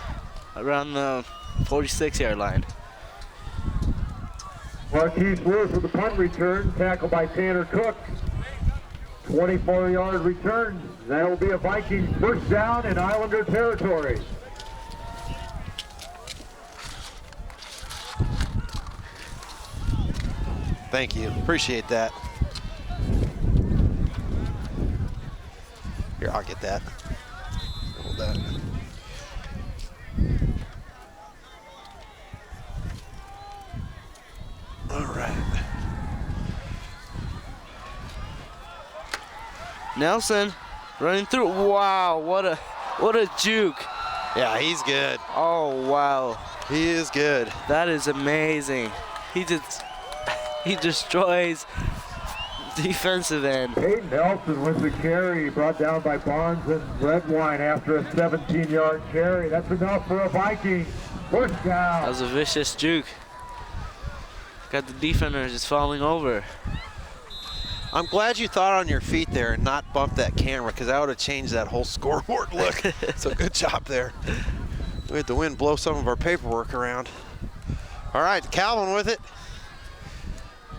around the 46-yard line. Marquise Lewis with the punt return, tackled by Tanner Cook. 24-yard return. That will be a Vikings first down in Islander territory. Thank you. Appreciate that. Here, I'll get that. Hold that. All right. Nelson running through. Wow, what a juke. Yeah, he's good. Oh, wow. He is good. That is amazing. He destroys defensive end. Hayden Nelson with the carry, brought down by Barnes and Redwine after a 17-yard carry. That's enough for a Viking. Push down. That was a vicious juke. Got the defender just falling over. I'm glad you thought on your feet there and not bump that camera, because that would have changed that whole scoreboard look. So good job there. We had the wind blow some of our paperwork around. All right, Calvin with it.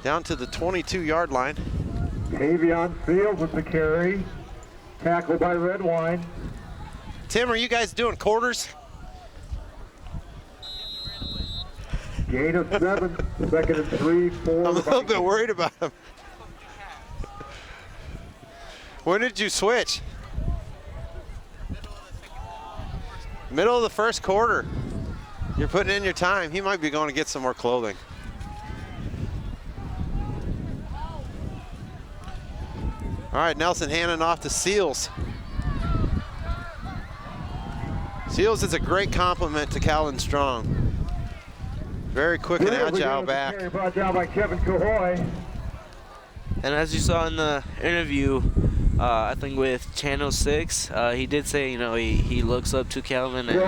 Down to the 22-yard line. Tavion Fields with the carry. Tackled by Redwine. Tim, are you guys doing quarters? Gain of 7, 2nd and 3, 4. I'm a little bit worried about him. When did you switch? Middle of the first quarter. You're putting in your time. He might be going to get some more clothing. All right, Nelson handing off to Seals. Seals is a great compliment to Calvin Strong. Very quick and agile back. Brought down by Kevin Cahoy. And as you saw in the interview, I think with Channel 6, he did say, you know, he looks up to Calvin and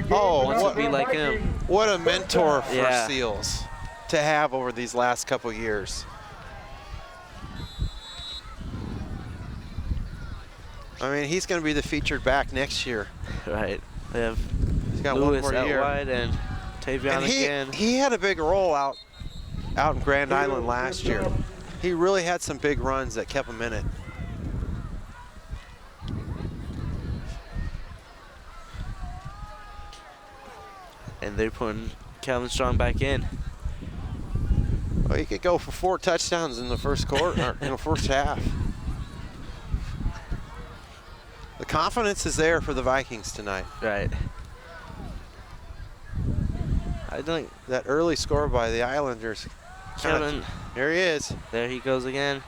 wants to be like him. What a mentor for Yeah. Seals to have over these last couple years. I mean, he's going to be the featured back next year. Right. They have He's got Lewis one more out year. wide and Tavion again. He had a big role out in Grand Island last year. He really had some big runs that kept him in it. And they're putting Calvin Strong back in. Well, he could go for 4 touchdowns in the first quarter, or in the first half. The confidence is there for the Vikings tonight. Right. I think That early score by the Islanders. Kevin, There he is. there he goes again.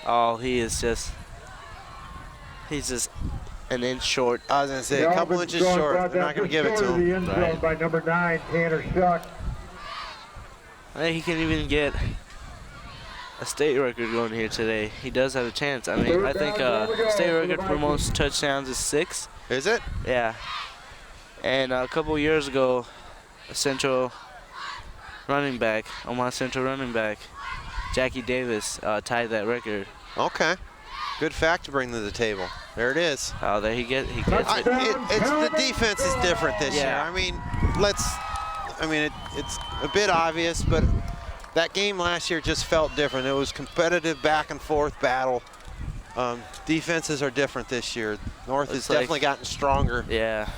Oh, he's just an inch short. I was going to say, a couple inches short. They're not going to give it to him. The end zone Right. by number 9, Tanner Shuck. I think he can even get a state record going here today. He does have a chance. I mean, I think state record for most touchdowns is 6. Is it? Yeah. And a couple years ago, a Central running back, Omaha Central running back, Jackie Davis tied that record. Okay. Good fact to bring to the table. There it is. Oh, there he gets it. It's the defense is different this year. I mean, it's a bit obvious, but that game last year just felt different. It was competitive back and forth battle. Defenses are different this year. North has definitely gotten stronger. Yeah.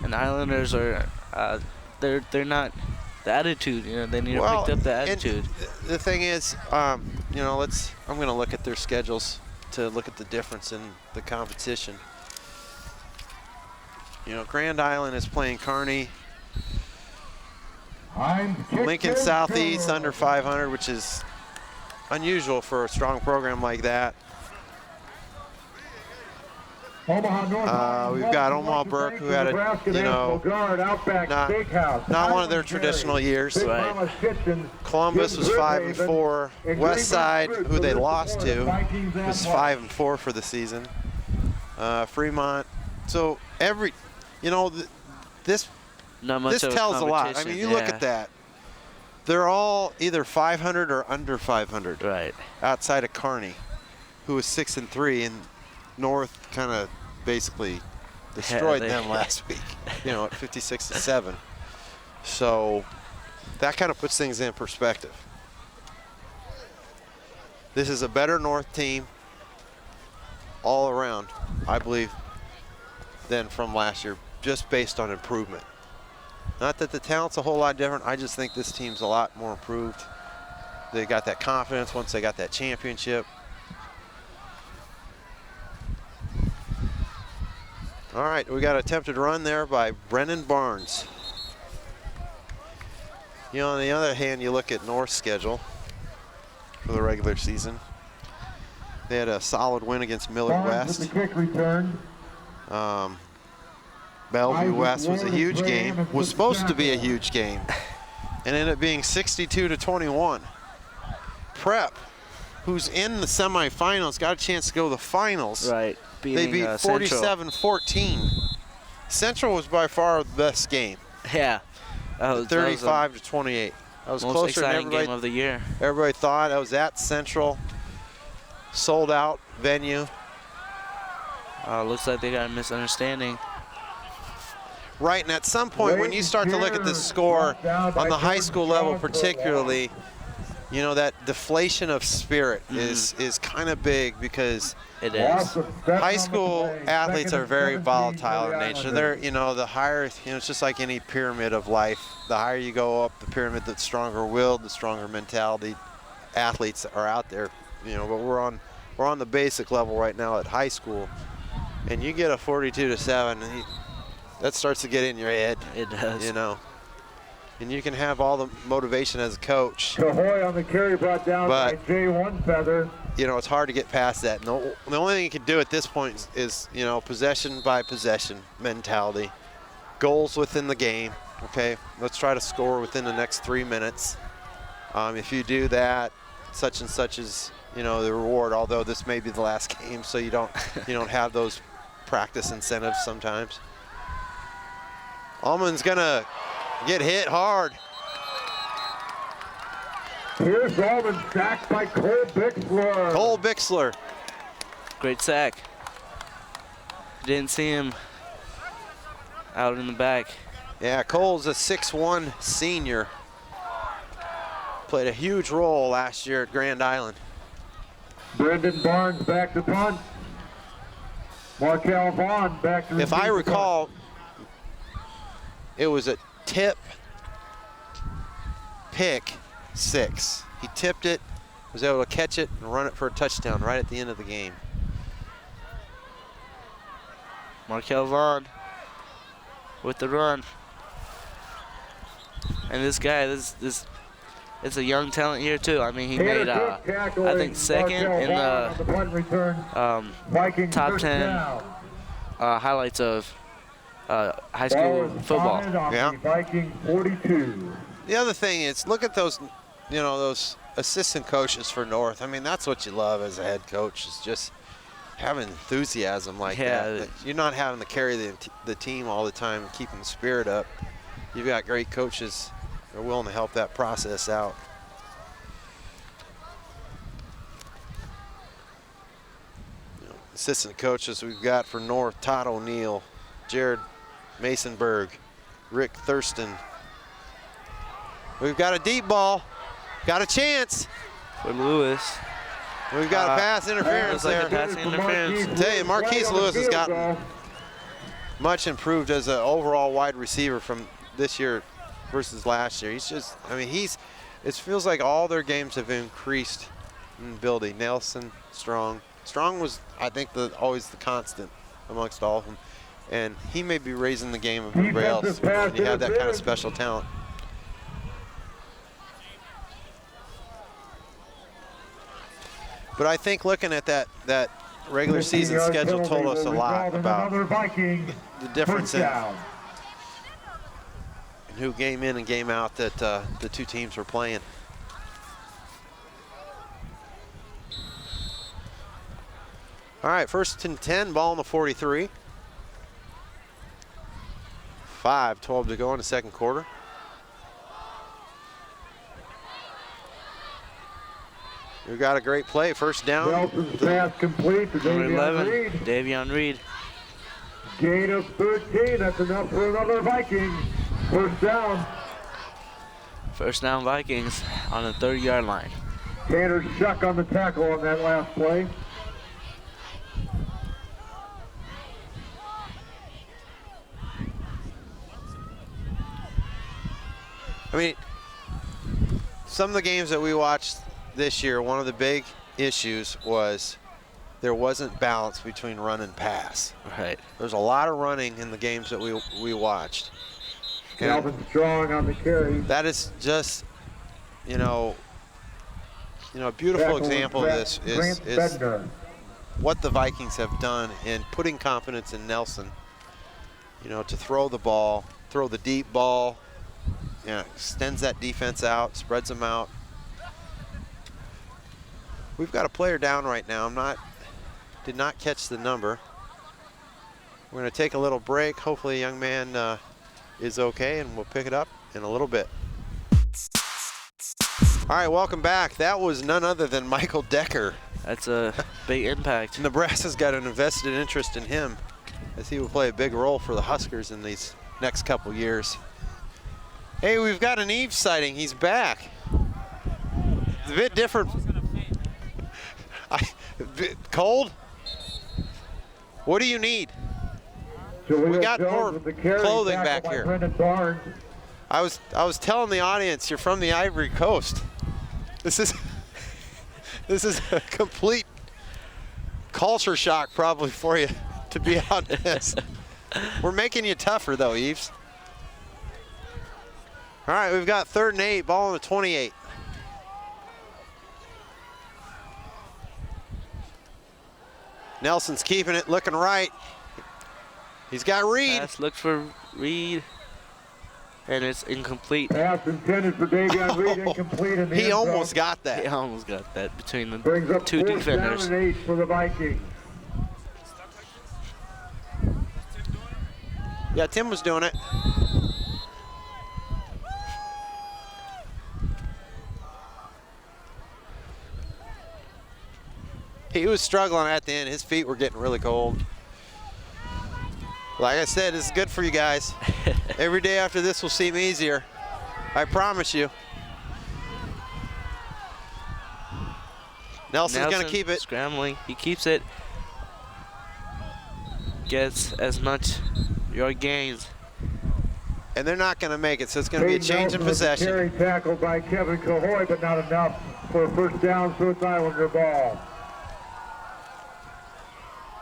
And Islanders are, they're not, the attitude, you know, they need to pick up the attitude. The thing is, you know, I'm going to look at their schedules to look at the difference in the competition. You know, Grand Island is playing Kearney. Lincoln Southeast under 500, which is unusual for a strong program like that. We've got Omaha Burke, who had a, you know, not one of their traditional years. Right. Columbus was 5-4. West Side, who they lost to, was 5-4 for the season. Fremont. So you know, this tells a lot. I mean, you look at that. They're all either 500 or under 500. Right. Outside of Kearney, who was 6-3, and North kind of basically destroyed them last week, you know, at 56-7. So that kind of puts things in perspective. This is a better North team all around, I believe, than from last year, just based on improvement. Not that the talent's a whole lot different. I just think this team's a lot more improved. They got that confidence once they got that championship. All right, we got an attempted run there by Brennan Barnes. You know, on the other hand, you look at North's schedule for the regular season. They had a solid win against Millard West. The kick return. Bellevue West was a huge game. Was supposed to be a huge game, and ended up being 62-21. Prep, who's in the semifinals, got a chance to go to the finals. Right. They beat 47-14. Central was by far the best game. Yeah. 35-28. That was most closer than exciting everybody, game of the year. Everybody thought. I was at Central, sold out venue. Looks like they got a misunderstanding. Right, and at some point when you start to look at the score on the high school level particularly, you know, that deflation of spirit is kind of big, because it is. High school athletes are very volatile in nature. They're, you know, the higher, you know, it's just like any pyramid of life. The higher you go up the pyramid, the stronger willed, the stronger mentality athletes are out there. You know, but we're on the basic level right now at high school, and you get a 42-7, that starts to get in your head. It does. You know. And you can have all the motivation as a coach. Cahoy on the carry brought down by J1 Feather. You know, it's hard to get past that. And the only thing you can do at this point is, you know, possession by possession mentality. Goals within the game, okay? Let's try to score within the next 3 minutes. If you do that, such and such is, you know, the reward, although this may be the last game, so you don't have those practice incentives sometimes. Almond's gonna get hit hard. Here's Almond sacked by Cole Bixler. Cole Bixler. Great sack. Didn't see him out in the back. Yeah, Cole's a 6'1" senior. Played a huge role last year at Grand Island. Brendan Barnes back to punt. Markel Vaughn back to If I recall, it was a tip pick 6. He tipped it, was able to catch it and run it for a touchdown right at the end of the game. Markel Vaughn with the run. And this guy, this it's a young talent here too. I mean, he made I think second in the top 10 highlights of high school football. Yeah. Viking 42. The other thing is, look at those, you know, those assistant coaches for North. I mean, that's what you love as a head coach, is just having enthusiasm like that. You're not having to carry the team all the time and keeping the spirit up. You've got great coaches that are willing to help that process out. You know, assistant coaches we've got for North: Todd O'Neill, Jared Masonberg, Rick Thurston. We've got a deep ball, got a chance. For Lewis. We've got a pass interference there. Passing interference. I tell you, Marquise Lewis has gotten much improved as an overall wide receiver from this year versus last year. He's just, I mean, it feels like all their games have increased in ability. Nelson, Strong. Strong was, I think, always the constant amongst all of them. And he may be raising the game of everybody else when you have that kind of special talent. But I think looking at that regular season schedule told us a lot about the difference in who game in and game out that the two teams were playing. All right, 1st and 10, ball on the 43. 5:12 to go in the second quarter. We've got a great play. First down. Nelson's pass complete to Number 11, Reed. Davion Reed. Gain of 13. That's enough for another Viking. First down. First down Vikings on the 30-yard line. Tanner Shuck on the tackle on that last play. I mean, some of the games that we watched this year, one of the big issues was there wasn't balance between run and pass. Right. There's a lot of running in the games that we watched. Calvin Strong on the carry. That is just, you know, you know, a beautiful example of this is what the Vikings have done in putting confidence in Nelson, you know, to throw the ball, throw the deep ball, you know, extends that defense out, spreads them out. We've got a player down right now. Did not catch the number. We're going to take a little break. Hopefully a young man is okay, and we'll pick it up in a little bit. All right, welcome back. That was none other than Michael Decker. That's a big impact. Nebraska's got an invested interest in him, as he will play a big role for the Huskers in these next couple years. Hey, we've got an Yves sighting. He's back. It's a bit different. Cold? What do you need? We got more clothing back here. I was telling the audience, you're from the Ivory Coast. This is a complete culture shock probably for you to be out in this. We're making you tougher though, Yves. All right, we've got 3rd and 8, ball on the 28. Nelson's keeping it, looking right. He's got Reed. Pass, look for Reed, and it's incomplete. Pass intended for Davion Reed, incomplete in the He end zone. almost got that. He almost got that between the Brings up 2 4th defenders. down and 8 for the Vikings. Yeah, Tim was doing it. He was struggling at the end. His feet were getting really cold. Like I said, this is good for you guys. Every day after this will seem easier. I promise you. Nelson's going to keep it. Scrambling. He keeps it. Gets as much yard gains. And they're not going to make it, so it's going to be a change in possession. Carry tackled by Kevin Cahoy, but not enough for a first down, so it's Islander ball.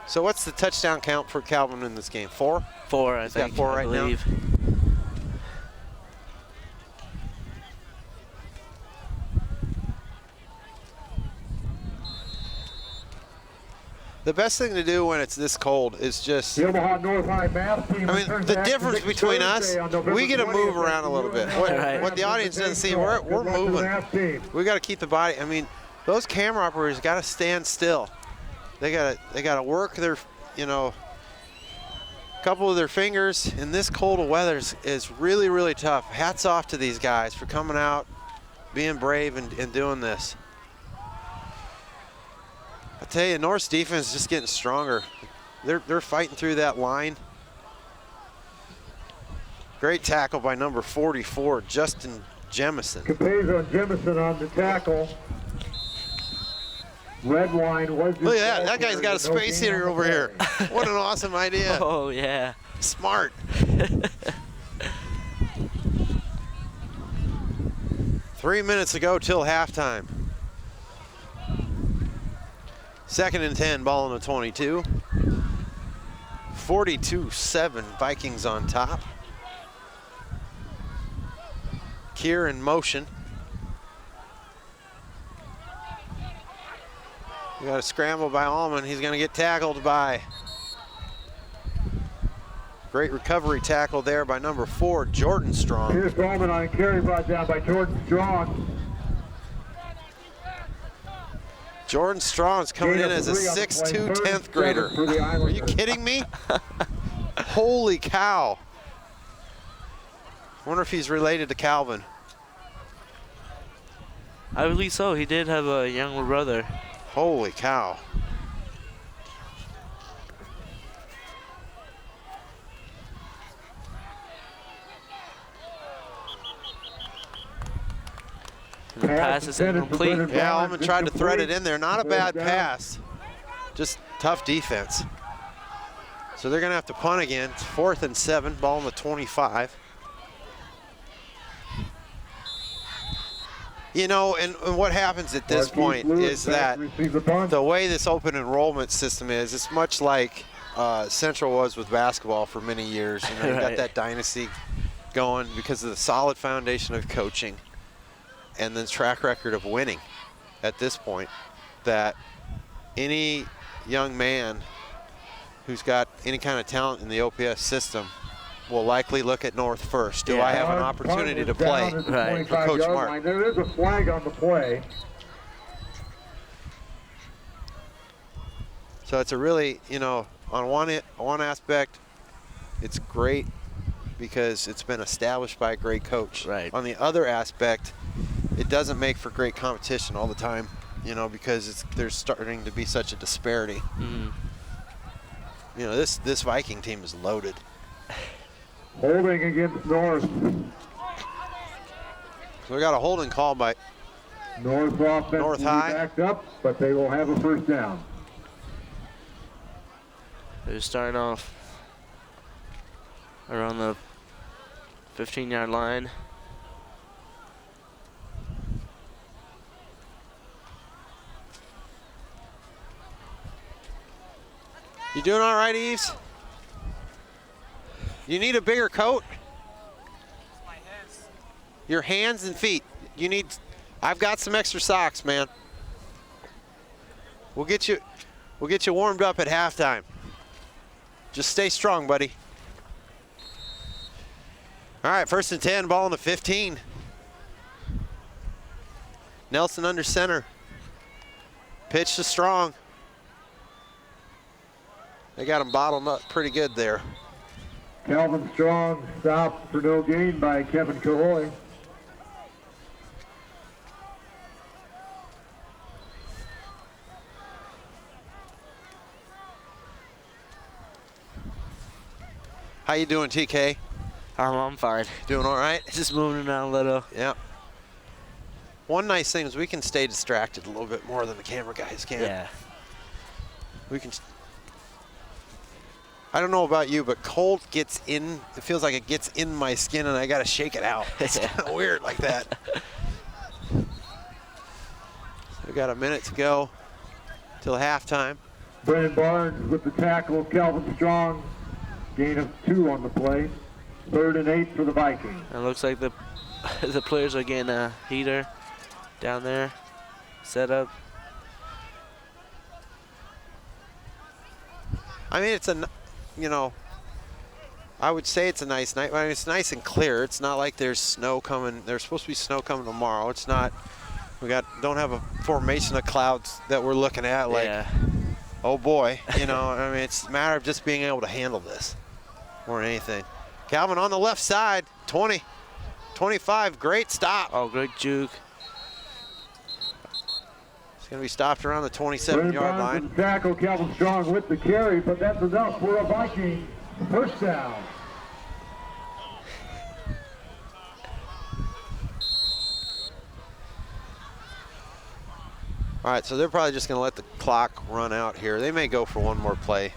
So what's the touchdown count for Calvin in this game? 4? 4, I He's think. got 4 right now. The best thing to do when it's this cold is just, The Omaha North High math team. I mean, the difference between us, we get to move around a little bit. What the audience doesn't see, we're moving. We got to keep the body. I mean, those camera operators got to stand still. They got to work their, you know, a couple of their fingers in this cold of weather is really, really tough. Hats off to these guys for coming out, being brave and doing this. I tell you, North's defense is just getting stronger. They're fighting through that line. Great tackle by number 44, Justin Jemison. Capeza and Jemison on the tackle. Red line was. Look at that. That guy's got a space heater over here. What an awesome idea. Oh, yeah. Smart. 3 minutes to go till halftime. 2nd and 10, ball on the 22. 42-7, Vikings on top. Kier in motion. We got a scramble by Allman. He's going to get tackled by. Great recovery tackle there by number 4, Jordan Strong. Here's Allman on a carry brought down by Jordan Strong. Jordan Strong's coming in as a 6'2", 10th grader. Are you kidding me? Holy cow. I wonder if he's related to Calvin. I believe so. He did have a younger brother. Holy cow. The pass is incomplete. Yeah, Allman tried to thread it in there. Not a bad pass. Just tough defense. So they're going to have to punt again. It's 4th and 7, ball on the 25. You know, and what happens at this point is that the way this open enrollment system is, it's much like Central was with basketball for many years. You know, you got that dynasty going because of the solid foundation of coaching and the track record of winning. at this point that any young man who's got any kind of talent in the OPS system will likely look at North first. Do I have an opportunity to play for Coach Mark? There is a flag on the play. So it's a really, you know, on one aspect, it's great because it's been established by a great coach. Right. On the other aspect, it doesn't make for great competition all the time, you know, because there's starting to be such a disparity. Mm-hmm. You know, this Viking team is loaded. Holding against North. So we got a holding call by North offense North High. Backed up, but they will have a first down. They're starting off around the 15-yard line. You doing all right, Yves? You need a bigger coat? My hands. Your hands and feet. I've got some extra socks, man. We'll get you warmed up at halftime. Just stay strong, buddy. All right, 1st and 10, ball on the 15. Nelson under center. Pitch to Strong. They got him bottled up pretty good there. Calvin Strong stopped for no gain by Kevin Cahoy. How you doing, TK? I'm fine. Doing all right? Just moving around a little. Yep. One nice thing is we can stay distracted a little bit more than the camera guys can. Yeah. We can. I don't know about you, but cold gets in. It feels like it gets in my skin, and I got to shake it out. It's kind of weird like that. We got a minute to go till halftime. Brandon Barnes with the tackle of Calvin Strong. Gain of 2 on the play. 3rd and 8 for the Vikings. It looks like the players are getting a heater down there set up. I mean, you know, I would say it's a nice night. I mean, it's nice and clear. It's not like there's snow coming. There's supposed to be snow coming tomorrow. It's not. Don't have a formation of clouds that we're looking at like, oh boy, you know. I mean, it's a matter of just being able to handle this more than anything. Calvin on the left side, 20, 25, great stop. Oh, great juke. It's going to be stopped around the 27-yard line. With the tackle, Calvin Strong with the carry, but that's enough for a Viking first down. All right, so they're probably just going to let the clock run out here. They may go for one more play.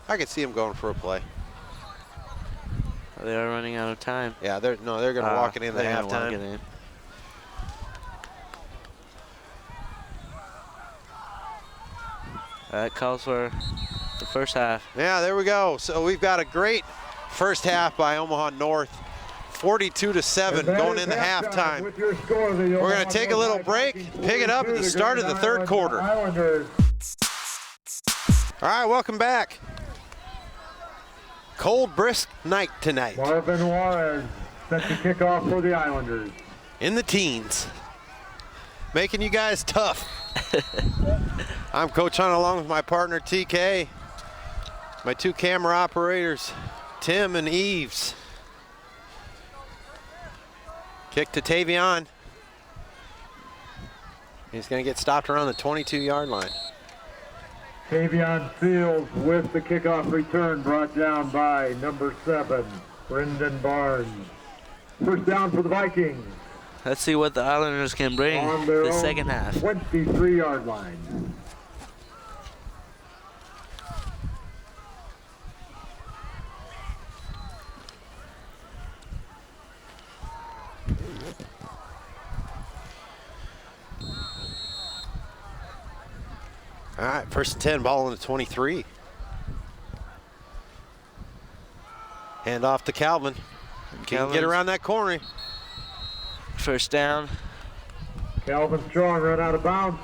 I could see them going for a play. They are running out of time. Yeah, they're going to walk it in the halftime. That calls for the first half. Yeah, there we go. So we've got a great first half by Omaha North. 42-7 going into halftime. We're going to take a little break, pick it up at the start of the 3rd quarter. All right, welcome back. Cold, brisk night tonight. Marvin Juarez set the kickoff for the Islanders. In the teens. Making you guys tough. I'm Coach Hunt along with my partner TK. My 2 camera operators, Tim and Yves. Kick to Tavion. He's going to get stopped around the 22-yard line. Tavion Fields with the kickoff return brought down by number 7, Brendan Barnes. First down for the Vikings. Let's see what the Islanders can bring On their the own second half. 23-yard line. All right, 1st and 10, ball on the 23. Hand off to Calvin. Can't get around that corner. First down. Calvin Strong run out of bounds.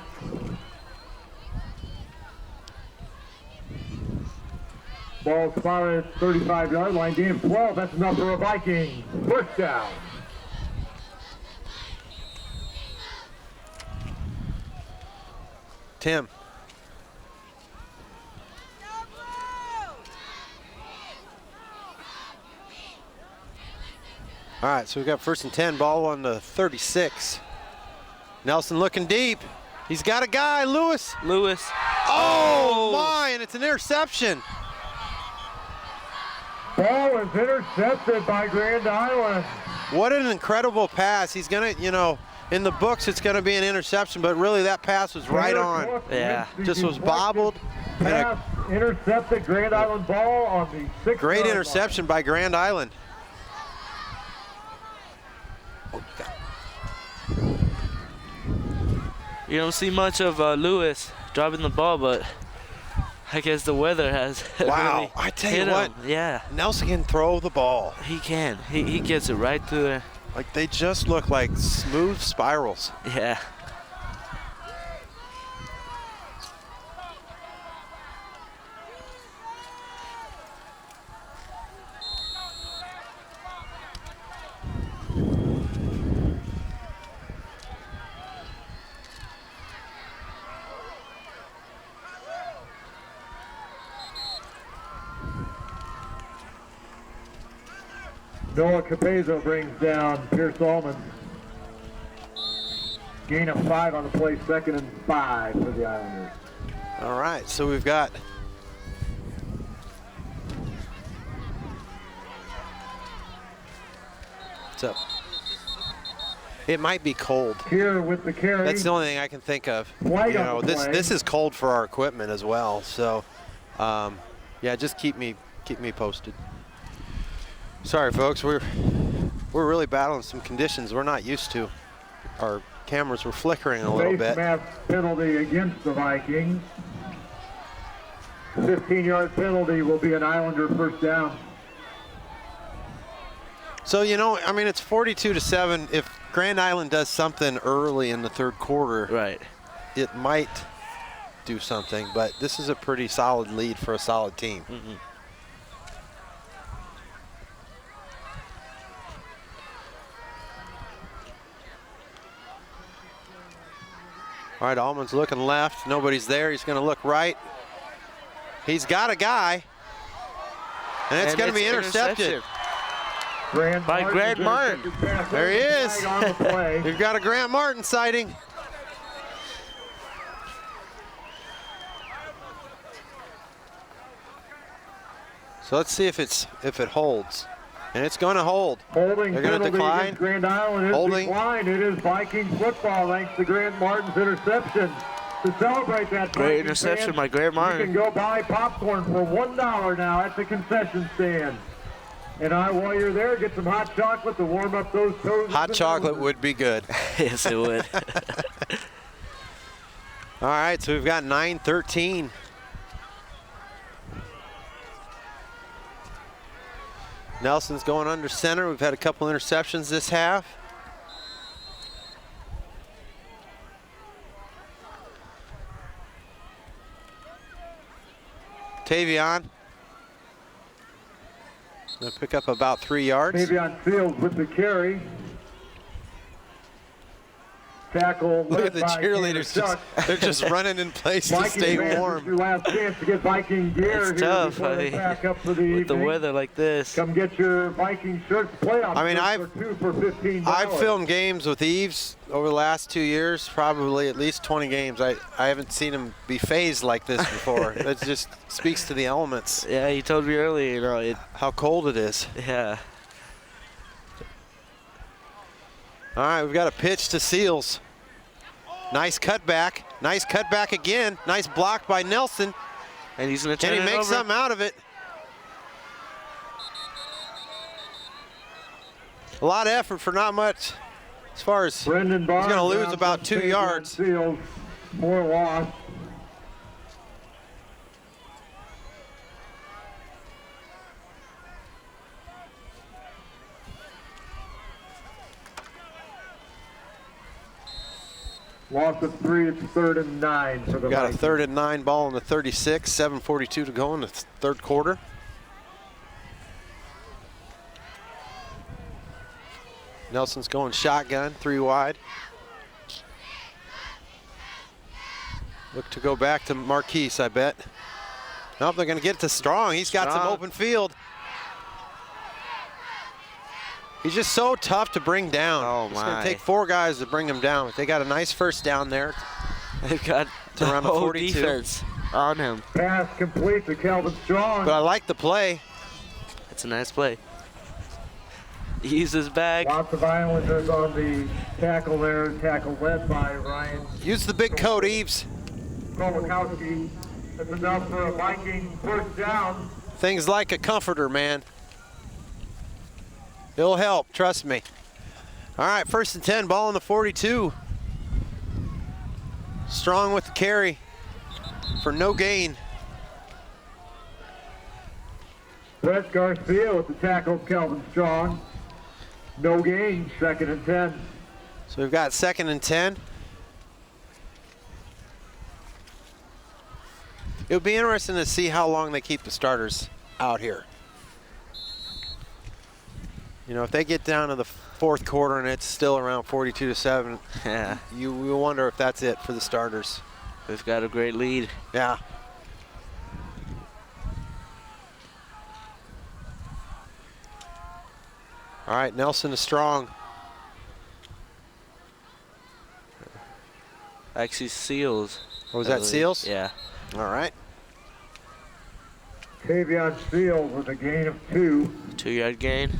Ball spotted at 35-yard line, gain of 12. That's enough for a Viking. First down. Tim. All right, so we've got 1st and 10, ball on the 36. Nelson looking deep. He's got a guy, Lewis. Oh my, and it's an interception. Ball is intercepted by Grand Island. What an incredible pass. He's gonna, you know, in the books it's gonna be an interception, but really that pass was right on. Yeah. Just was bobbled. Pass intercepted, Grand Island ball on the 6th. Great interception by Grand Island. You don't see much of Lewis dropping the ball, but I guess the weather has Wow, really I tell you hit what, him. Yeah, Nelson can throw the ball. he can. He gets it right through there. Like they just look like smooth spirals. Yeah. Noah Capezo brings down Pierce Almond. Gain of 5 on the play, 2nd and 5 for the Islanders. All right, so we've got what's up? It might be cold. Here with the carry. That's the only thing I can think of. Flag You on know, the play. this is cold for our equipment as well. So, yeah, just keep me posted. Sorry, folks, we're really battling some conditions we're not used to. Our cameras were flickering a little Face bit. mask penalty against the Vikings. 15-yard penalty will be an Islander first down. So, you know, I mean, it's 42-7. If Grand Island does something early in the 3rd quarter, Right. it might do something, but this is a pretty solid lead for a solid team. Mm-hmm. All right, Allman's looking left. Nobody's there. He's going to look right. He's got a guy. And it's going to be intercepted. By Grant Martin. There he is. Flag on the play. We've got a Grant Martin sighting. So let's see if it holds. And it's going to hold. Holding They're going to penalty decline. against Grand Island is Holding. declined. It is Viking football thanks to Grant Martin's interception. To celebrate that, Great Viking interception fans, by Grant Martin. You can go buy popcorn for $1 now at the concession stand. And while you're there, get some hot chocolate to warm up those toes. Hot chocolate would be good. Yes, it would. All right, so we've got 9-13. Nelson's going under center. We've had a couple interceptions this half. Tavion. Gonna pick up about 3 yards. Tavion Fields with the carry. Tackle. Look at led the by cheerleaders. Chuck. They're just running in place to Viking stay fans, warm. it's your last chance to get Viking gear It's here tough. before I they mean, pack up for the with the evening. weather like this. Come get your Viking shirts. Playoff I mean, shirts are 2 for $15. I've filmed games with Yves over the last 2 years, probably at least 20 games. I haven't seen him be phased like this before. That just speaks to the elements, Yeah, you told me earlier, you know, how cold it is. yeah. All right, we've got a pitch to Seals. Nice cutback. Nice cutback again. Nice block by Nelson. And he's going to turn Can he it make over. something out of it? A lot of effort for not much. As far as Brendan Barnes he's going to lose down about from 2 Tavion yards. Fields. More loss. Loss of 3, it's 3rd and 9 for the Got a Vikings. 3rd and 9 ball in the 36, 7:42 to go in the third quarter. Nelson's going shotgun, 3 wide. Look to go back to Marquise, I bet. Nope, they're going to get it to Strong. He's got some open field. He's just so tough to bring down. Oh, it's going to take 4 guys to bring him down. They got a nice first down there. They've got to the run a whole 42. defense on him. Pass complete to Calvin Strong. But I like the play. It's a nice play. He uses back. Lots of Islanders on the tackle there. Tackle led by Ryan Use the big coat, Yves. Kolakowski. That's enough for a Viking first down. Things like a comforter, man. It'll help, trust me. All right, 1st and 10, ball in the 42. Strong with the carry for no gain. Brett Garcia with the tackle, Calvin Strong. No gain, 2nd and 10. So we've got 2nd and 10. It'll be interesting to see how long they keep the starters out here. You know, if they get down to the 4th quarter and it's still around 42-7, Yeah, you will wonder if that's it for the starters. they've got a great lead. Yeah. All right, Nelson is Strong. Actually, Seals. Oh, was that Seals? Yeah. All right. Tavion Seals with a gain of 2. 2-yard gain.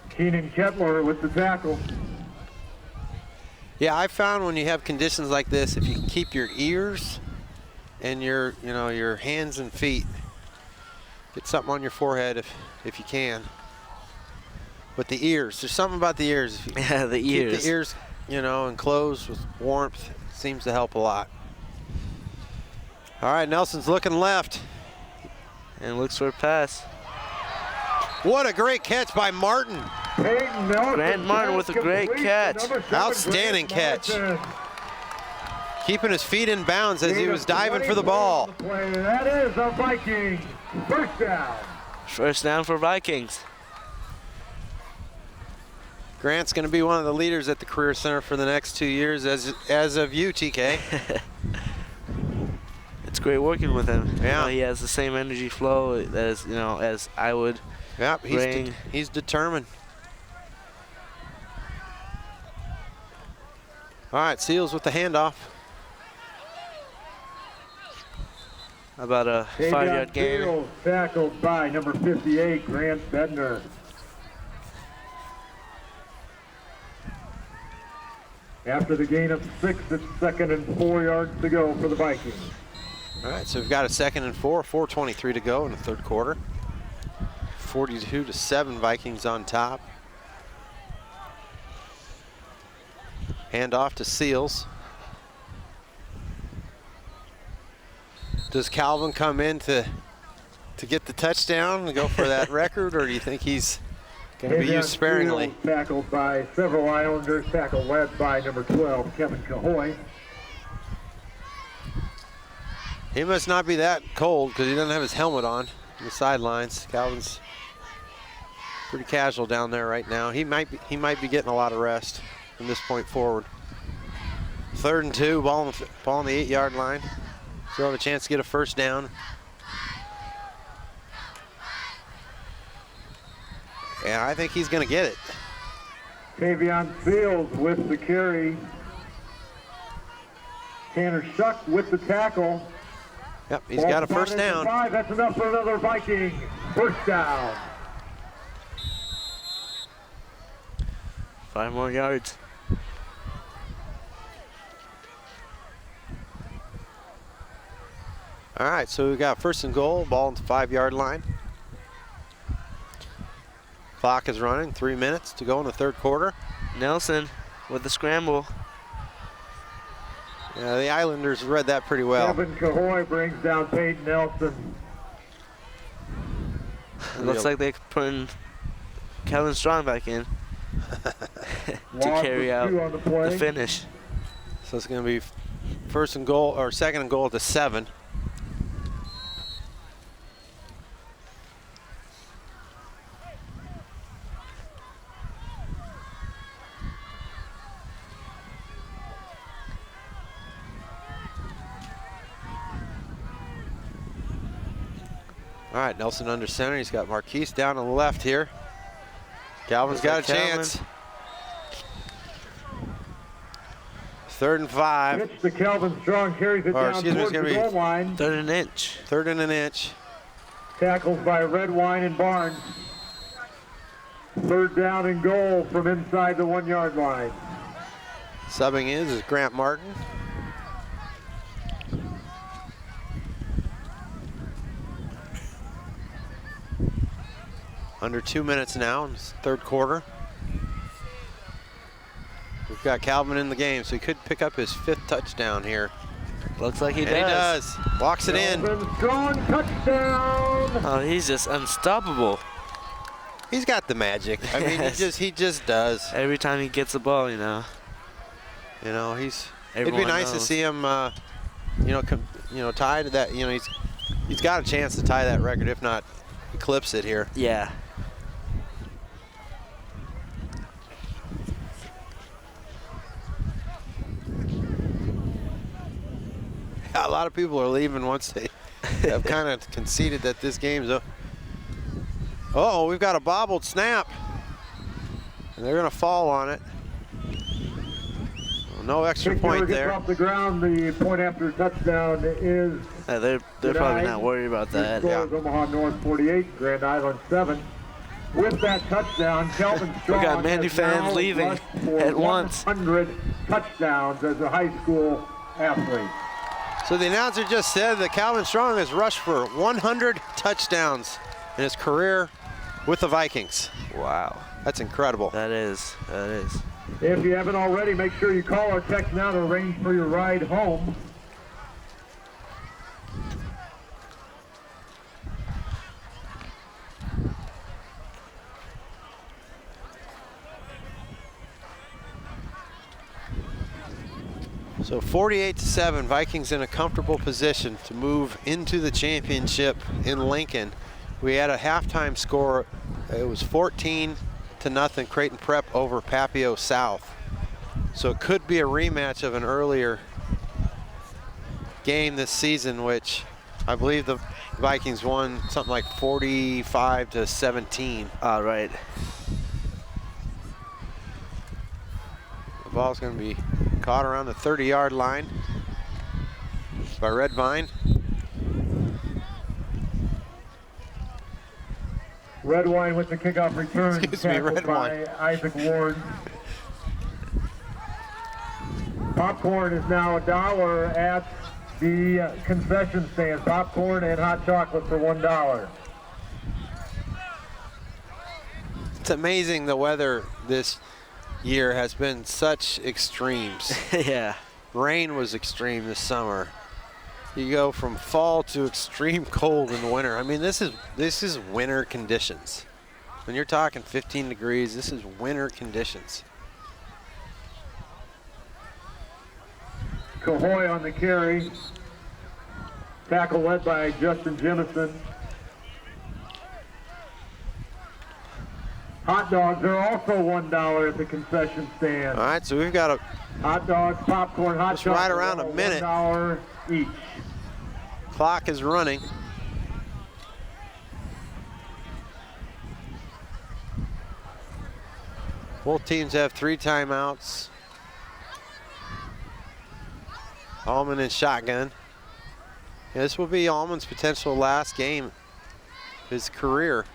Keenan Kettler with the tackle. Yeah, I found when you have conditions like this, if you can keep your ears and your hands and feet, get something on your forehead if you can. But the ears, there's something about the ears. If you Yeah, the keep ears. the ears, enclosed with warmth, it seems to help a lot. All right, Nelson's looking left. And looks for a pass. What a great catch by Martin. Peyton Nelson. Grant Martin with a great complete. catch. Number 7, Outstanding Grant catch. Martin. Keeping his feet in bounds as he Gain was of diving for the 24 ball. on the play. That is a Viking first down. First down for Vikings. Grant's going to be one of the leaders at the Career Center for the next 2 years, as of you, TK. It's great working with him. Yeah. He has the same energy flow as I would. Yep, bring. he's determined. All right, Seals with the handoff. How about a 5-yard gain? Seals tackled by number 58, Grant Bednar. After the gain of 6, it's 2nd and 4 yards to go for the Vikings. All right, so we've got a 2nd and 4, 4:23 to go in the third quarter. 42-7, Vikings on top. Handoff to Seals. Does Calvin come in to get the touchdown and go for that record, or do you think he's going to be used sparingly? Seals tackled by several Islanders, tackle led by number 12, Kevin Cahoy. He must not be that cold because he doesn't have his helmet on the sidelines. Calvin's pretty casual down there right now. He might be getting a lot of rest from this point forward. 3rd and 2, ball on the 8-yard line. Still have a chance to get a first down. And I think he's going to get it. Tavion Seals with the carry. Tanner Shuck with the tackle. Yep, he's got a first down. 5, that's enough for another Viking first down. 5 more yards. All right, so we've got 1st and goal, ball on the 5-yard line. Clock is running, 3 minutes to go in the third quarter. Nelson with the scramble. Yeah, the Islanders read that pretty well. Kevin Cahoy brings down Peyton Nelson. It looks like they're putting Kevin Strong back in. to Loss carry of out 2 on the play. the finish. So it's going to be first and goal, or second and goal at the 7. All right, Nelson under center. He's got Marquise down on the left here. Calvin's got a chance. 3rd and 5. Pitch to Calvin Strong, carries it down towards the goal line. 3rd and inch. 3rd and an inch. Tackles by Redwine and Barnes. 3rd down and goal from inside the 1-yard line. Subbing is Grant Martin. Under 2 minutes now in the 3rd quarter. We've got Calvin in the game, so he could pick up his 5th touchdown here. Looks like he does. He does. Walks it in. Strong touchdown. Oh, he's just unstoppable. He's got the magic. I mean, he just does. Every time he gets the ball, you know. You know, it'd Everyone be nice to knows. see him, tie to that. You know, he's got a chance to tie that record, if not eclipse it here. Yeah. A lot of people are leaving once they have kind of conceded that this game's up. Oh, we've got a bobbled snap. And they're going to fall on it. Well, no extra point there. Off the ground, the point after touchdown is. They're probably not worried about that. Yeah. Omaha North 48, Grand Island 7. With that touchdown, Kelvin Strong. We got many fans leaving at once. 100 touchdowns as a high school athlete. So the announcer just said that Calvin Strong has rushed for 100 touchdowns in his career with the Vikings. Wow. That's incredible. That is. If you haven't already, make sure you call or text now to arrange for your ride home. So 48-7, Vikings in a comfortable position to move into the championship in Lincoln. We had a halftime score. It was 14-0, Creighton Prep over Papio South. So it could be a rematch of an earlier game this season, which I believe the Vikings won something like 45-17. All right. The ball's going to be caught around the 30-yard line by Redvine. Redwine with the kickoff return. Excuse me, Redwine. By Isaac Ward. Popcorn is now $1 at the concession stand. Popcorn and hot chocolate for $1. It's amazing the weather this year has been such extremes. Yeah. Rain was extreme this summer. You go from fall to extreme cold in the winter. I mean, this is winter conditions. When you're talking 15 degrees, this is winter conditions. Cahoy on the carry. Tackle led by Justin Jemison. Hot dogs are also $1 at the concession stand. All right, so we've got a hot dogs, popcorn, hot chocolate. Right around a minute. $1 each. Clock is running. Both teams have 3 timeouts. Allman in shotgun. Yeah, this will be Allman's potential last game of his career.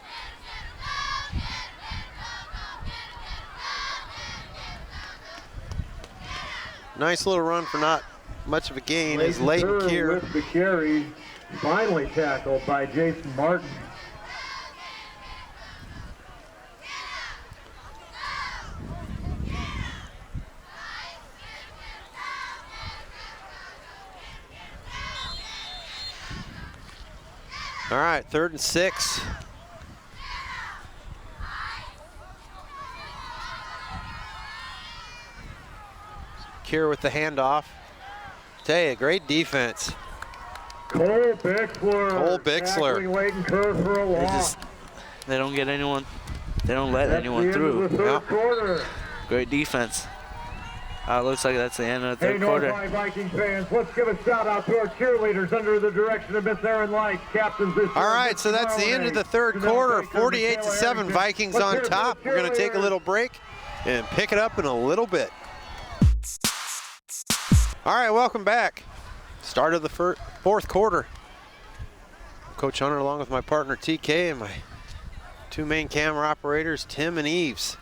Nice little run for not much of a gain as Leighton Keir with the carry, finally tackled by Jason Martin. All right, 3rd and 6. here with the handoff. Tell you, great defense. Cole Bixler. Tackling Leighton Kerr for a loss. They don't get anyone. They don't let anyone through. Third quarter. Great defense. Looks like that's the end of the third quarter. North High Viking fans, let's give a shout out to our cheerleaders under the direction of Miss Erin Light, captains this year. All right, so that's the end of the third quarter. 48-7, Vikings on top. We're going to take a little break and pick it up in a little bit. All right, welcome back. Start of the fourth quarter. Coach Hunter along with my partner TK and my two main camera operators, Tim and Yves.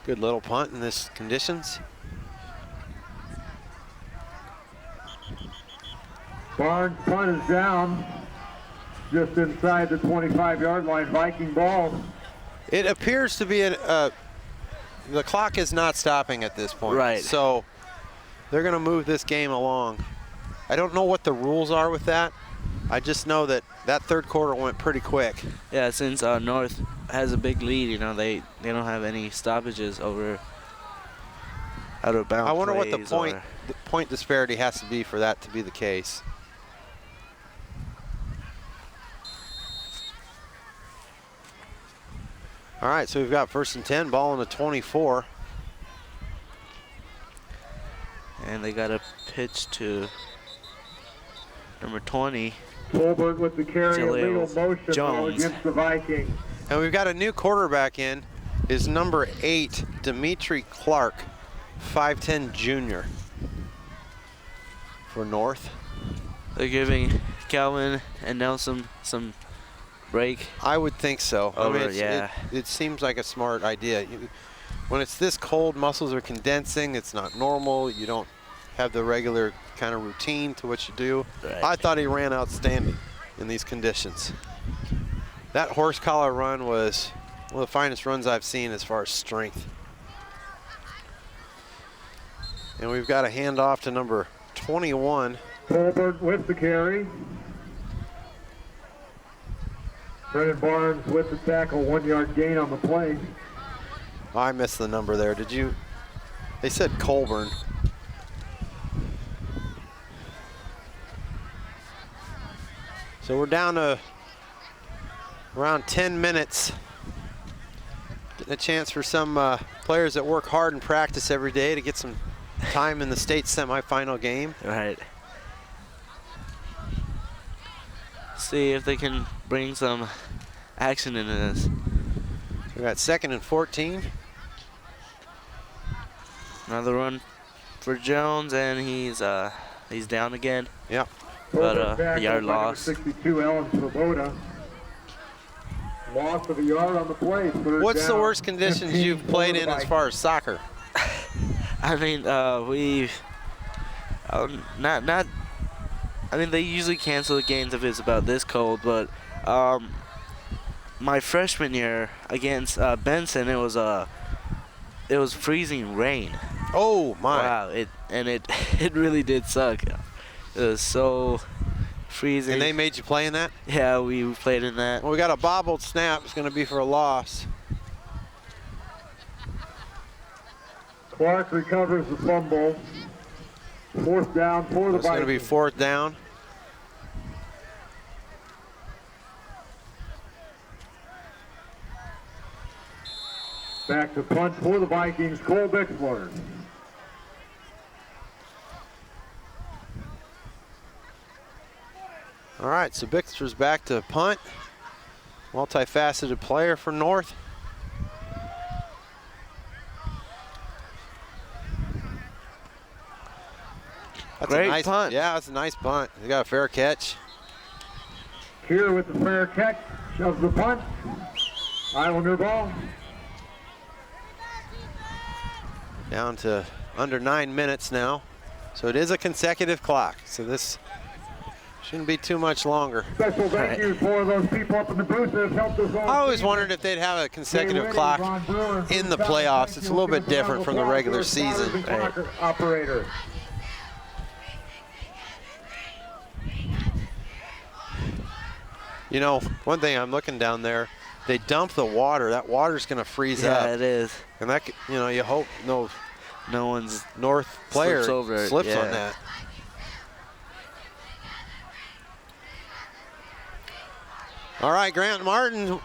Good little punt in this conditions. Barnes' punt is down just inside the 25-yard line. Viking ball. It appears to be the clock is not stopping at this point. Right. So they're going to move this game along. I don't know what the rules are with that. I just know that that third quarter went pretty quick. Yeah, since North has a big lead, you know, they don't have any stoppages over out of bounds. I wonder what the point disparity has to be for that to be the case. All right, so we've got 1st and 10, ball on the 24. And they got a pitch to number 20. Colbert with the carry, illegal motion Jones against the Vikings. And we've got a new quarterback in, is number 8, Dimitri Clark, 5'10" junior for North. They're giving Calvin and Nelson some break. I would think so. It seems like a smart idea. When it's this cold, muscles are condensing. It's not normal. You don't have the regular kind of routine to what you do. Right. I thought he ran outstanding in these conditions. That horse collar run was one of the finest runs I've seen as far as strength. And we've got a handoff to number 21. Colbert with the carry. Brennan Barnes with the tackle, 1-yard gain on the play. Oh, I missed the number there. Did you? They said Colburn. So we're down to around 10 minutes. Getting a chance for some players that work hard and practice every day to get some time in the state semifinal game. Right. See if they can bring some action into this. We got 2nd and 14. Another run for Jones, and he's down again. Yep. But a yard loss. 62 Ellen Svoboda. Loss of a yard on the play. What's the worst conditions you've played in as far as soccer? I mean, I mean, they usually cancel the games if it's about this cold, but my freshman year against Benson, it was freezing rain. Oh my! Wow! It really did suck. It was so freezing. And they made you play in that? Yeah, we played in that. Well, we got a bobbled snap. It's going to be for a loss. Clark recovers the fumble. 4th down for the Vikings. It's going to be 4th down. Back to punt for the Vikings, Cole Bixler. All right, so Bixler's back to punt. Multifaceted player for North. That's Great a nice punt. Yeah, that's a nice punt. They got a fair catch. Here with the fair catch of the punt. Islander ball. Down to under 9 minutes now. So it is a consecutive clock. So this shouldn't be too much longer. Special thank you for those people up in the booth that have helped us all. I always wondered if they'd have a consecutive clock in the playoffs. It's a little bit different from the regular season. Right. Operator. You know, one thing I'm looking down there, they dump the water, that water's going to freeze up. Yeah, it is. And that, you know, you hope no one's North player slips yeah. on that. All right, Grant Martin.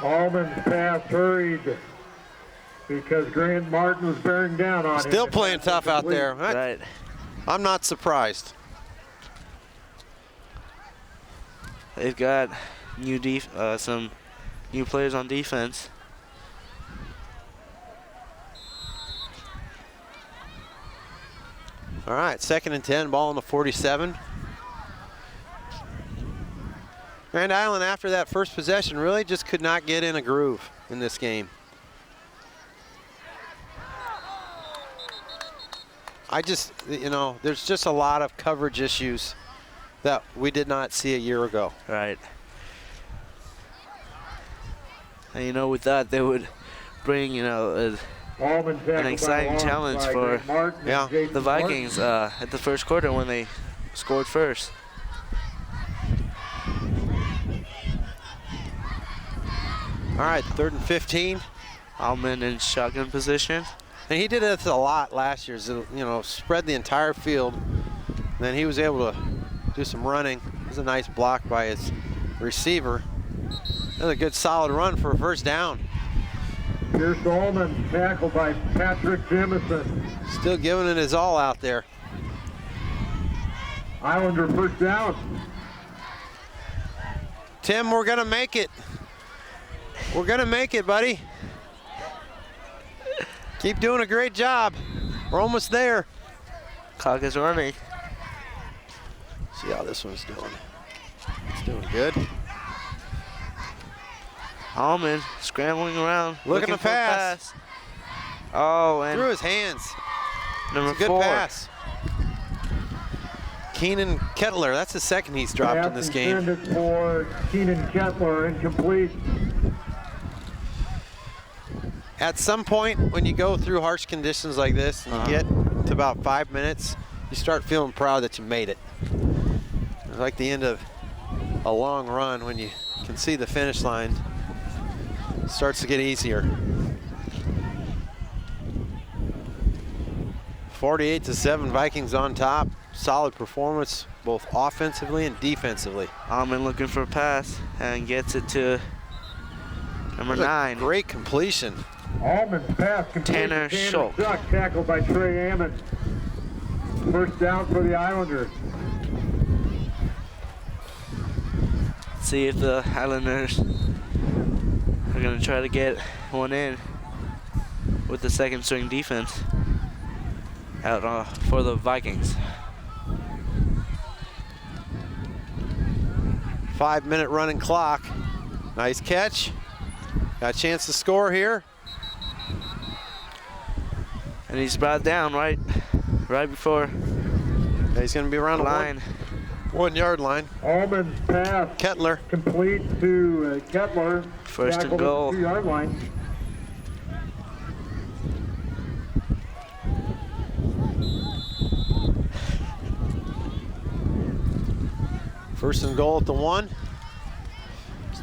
Allman's pass hurried because Grant Martin was bearing down on him. Still playing tough out there. Right. I'm not surprised. They've got some new players on defense. All right, 2nd and 10, ball on the 47. Grand Island, after that first possession, really just could not get in a groove in this game. You know, there's just a lot of coverage issues that we did not see a year ago. Right. And you know, we thought they would bring, you know, an exciting challenge for the Vikings at the first quarter when they scored first. All right, 3rd and 15. Allman in shotgun position. And he did this a lot last year, so, you know, spread the entire field. And then he was able to do some running. It was a nice block by his receiver. That was a good solid run for a first down. Pierce Allman tackled by Patrick Jamison. Still giving it his all out there. Islander first down. Tim, we're gonna make it. We're gonna make it, buddy. Keep doing a great job. We're almost there. Clock is running. See how this one's doing. It's doing good. Allman scrambling around, looking to for a pass. Oh, and through his hands. Number good 4. Pass. Keenan Kettler, that's the second he's dropped in this game. Intended for Keenan Kettler, incomplete. At some point, when you go through harsh conditions like this and you get to about 5 minutes, you start feeling proud that you made it. It's like the end of a long run when you can see the finish line. It starts to get easier. 48-7, Vikings on top. Solid performance, both offensively and defensively. Allman looking for a pass and gets it to number 9. Great completion. Allman's pass completed. Tanner Schultz. Tackled by Trey Ammon. First down for the Islanders. See if the Islanders are going to try to get one in with the second string defense out for the Vikings. 5-minute running clock. Nice catch. Got a chance to score here. And he's brought down right before He's going to be around the line. 1 yard line. Allman's pass. Kettler. Complete to Kettler. First and goal. 2 yard line. First and goal at the 1.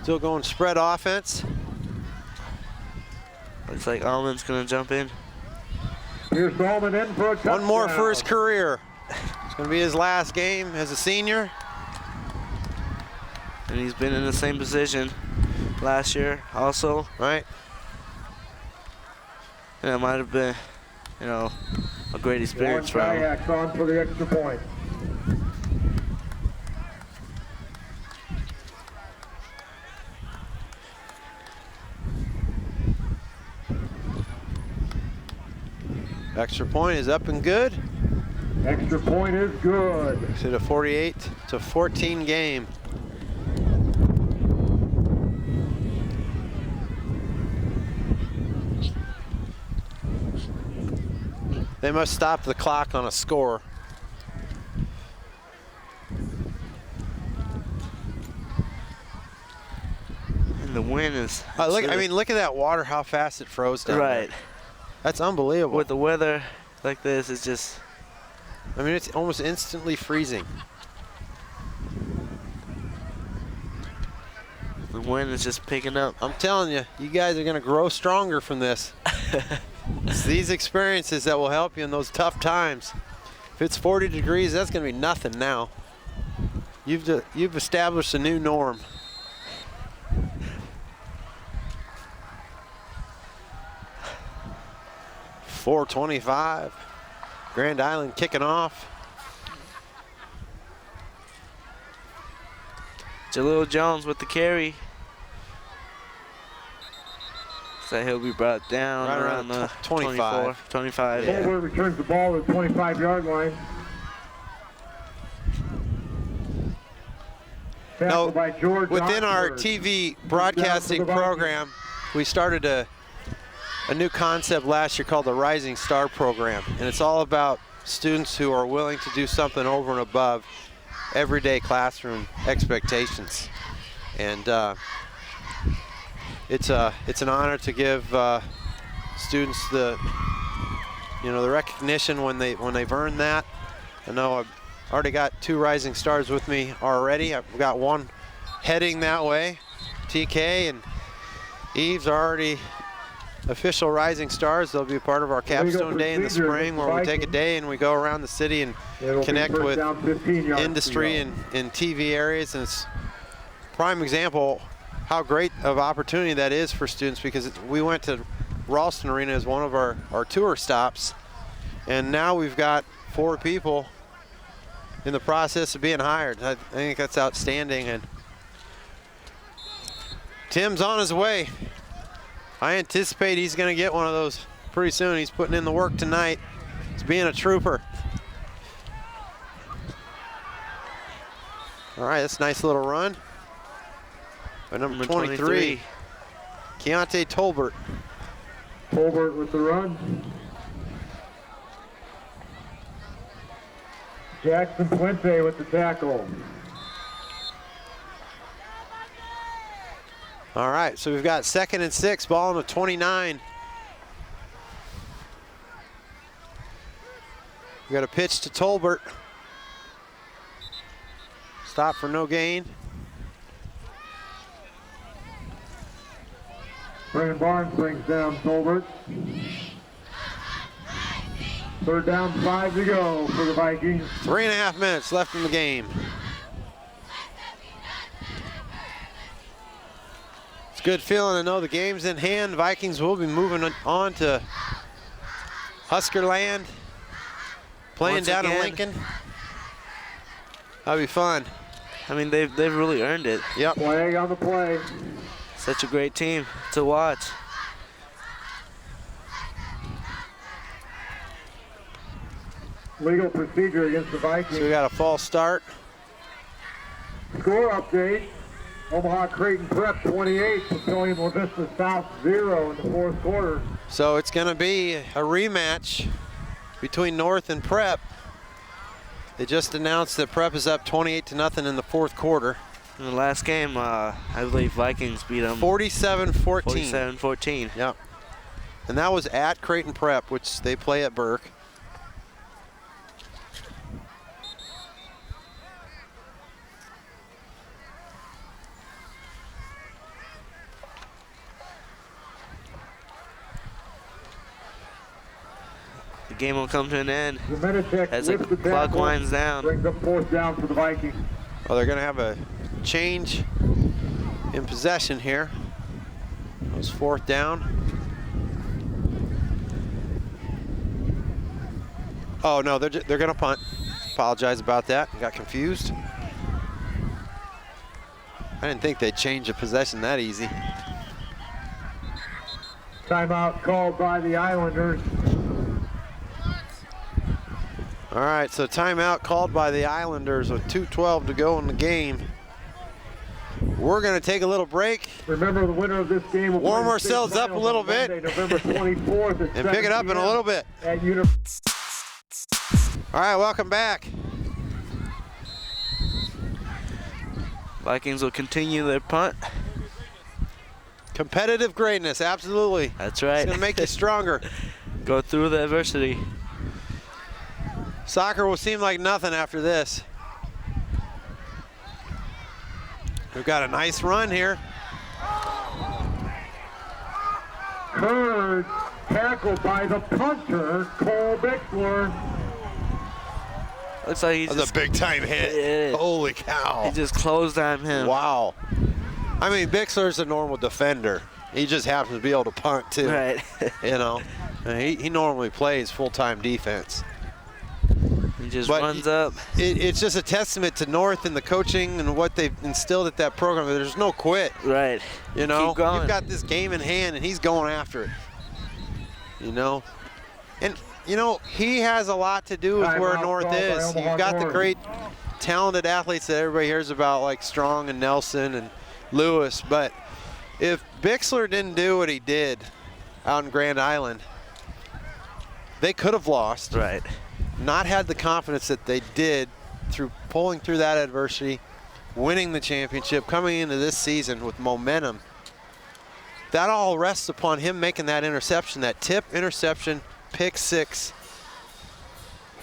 Still going spread offense. Looks like Allman's going to jump in. Here's Allman in for a touchdown. One more for his career. It's going to be his last game as a senior. And he's been in the same position last year also. Right. And it might have been, you know, a great experience for him. Kayaks on for the extra point. Extra point is up and good. Extra point is good. It's a 48-14 game. They must stop the clock on a score. And the wind is. Look at that water, how fast it froze down right. there. That's unbelievable. With the weather like this, it's just. I mean, it's almost instantly freezing. The wind is just picking up. I'm telling you, you guys are going to grow stronger from this. It's these experiences that will help you in those tough times. If it's 40 degrees, that's going to be nothing now. You've established a new norm. .425. Grand Island kicking off. Jalil Jones with the carry. So he'll be brought down right around the 25. 25. Yeah. Colbert returns the ball to the 25-yard line. No, by George within our Oxford. TV broadcasting program, we started a new concept last year called the Rising Star Program. And it's all about students who are willing to do something over and above everyday classroom expectations. And it's an honor to give students the recognition when they've earned that. I know I've already got 2 Rising Stars with me already. I've got one heading that way. TK and Yves are already official Rising Stars. They'll be a part of our capstone day in the spring, where we take a day and we go around the city and connect with industry and TV areas. And it's a prime example how great of opportunity that is for students, because we went to Ralston Arena as one of our tour stops, and now we've got 4 people in the process of being hired. I think that's outstanding, and Tim's on his way. I anticipate he's going to get one of those pretty soon. He's putting in the work tonight. He's being a trooper. All right, that's a nice little run by number 23, Keontae Tolbert. Colbert with the run. Jackson Puente with the tackle. All right, so we've got 2nd and 6, ball on the 29. We got a pitch to Tolbert. Stop for no gain. Brandon Barnes brings down Colbert. 3rd down, 5 to go for the Vikings. 3.5 minutes left in the game. It's a good feeling to know the game's in hand. Vikings will be moving on to Husker land, playing Once down in again. Lincoln. That'll be fun. I mean, they've really earned it. Yep. Flag on the play. Such a great team to watch. Legal procedure against the Vikings. So we got a false start. Score update. Omaha Creighton Prep 28, Papillion La Vista South 0 in the 4th quarter. So it's going to be a rematch between North and Prep. They just announced that Prep is up 28-0 in the 4th quarter. In the last game, I believe Vikings beat them 47-14. 47-14. Yep. And that was at Creighton Prep, which they play at Burke. The game will come to an end Zemenicek as the lifts the clock tackle, winds down. brings up 4th down for the Vikings. Well, they're going to have a change in possession here. It was 4th down. Oh, no, they're going to punt. Apologize about that. Got confused. I didn't think they'd change a possession that easy. Timeout called by the Islanders. All right, so timeout called by the Islanders with 2:12 to go in the game. We're going to take a little break. Remember, the winner of this game will Warm play the ourselves state up a finals little on bit. Monday, November 24th at And pick it up in a 7 little bit. At All right, welcome back. Vikings will continue their punt. Competitive greatness, absolutely. That's right. It's going to make you stronger. Go through the adversity. Soccer will seem like nothing after this. We've got a nice run here. occurred. Tackled by the punter, Cole Bixler. Looks like he's That's a big-time hit. Yeah. Holy cow. He just closed on him. Wow. I mean, Bixler's a normal defender. He just happens to be able to punt, too. Right. You know, he normally plays full-time defense. He just But runs up. It's just a testament to North and the coaching and what they've instilled at that program. There's no quit. Right. You know, Keep going. you've got this game in hand, and he's going after it. You know, and you know he has a lot to do with where North is. You've got the great, talented athletes that everybody hears about, like Strong and Nelson and Lewis. But if Bixler didn't do what he did out in Grand Island, they could have lost. Right. Not had the confidence that they did through pulling through that adversity, winning the championship, coming into this season with momentum. That all rests upon him making that interception, that tip interception, pick six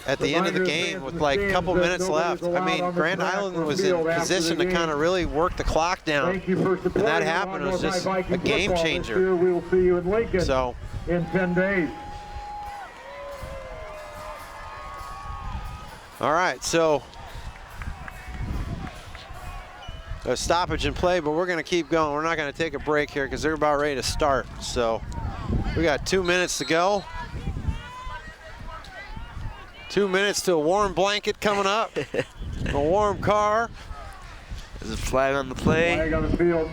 at the end of the game with like a couple minutes left. I mean, Grand Island was in position to kind of really work the clock down. And that happened. It was just a game changer. We will see you in Lincoln So in 10 days. All right, so a stoppage in play, but we're going to keep going. We're not going to take a break here because they're about ready to start. So we got 2 minutes to go. 2 minutes to a warm blanket coming up, a warm car. There's a flag on the play. Flag on the field.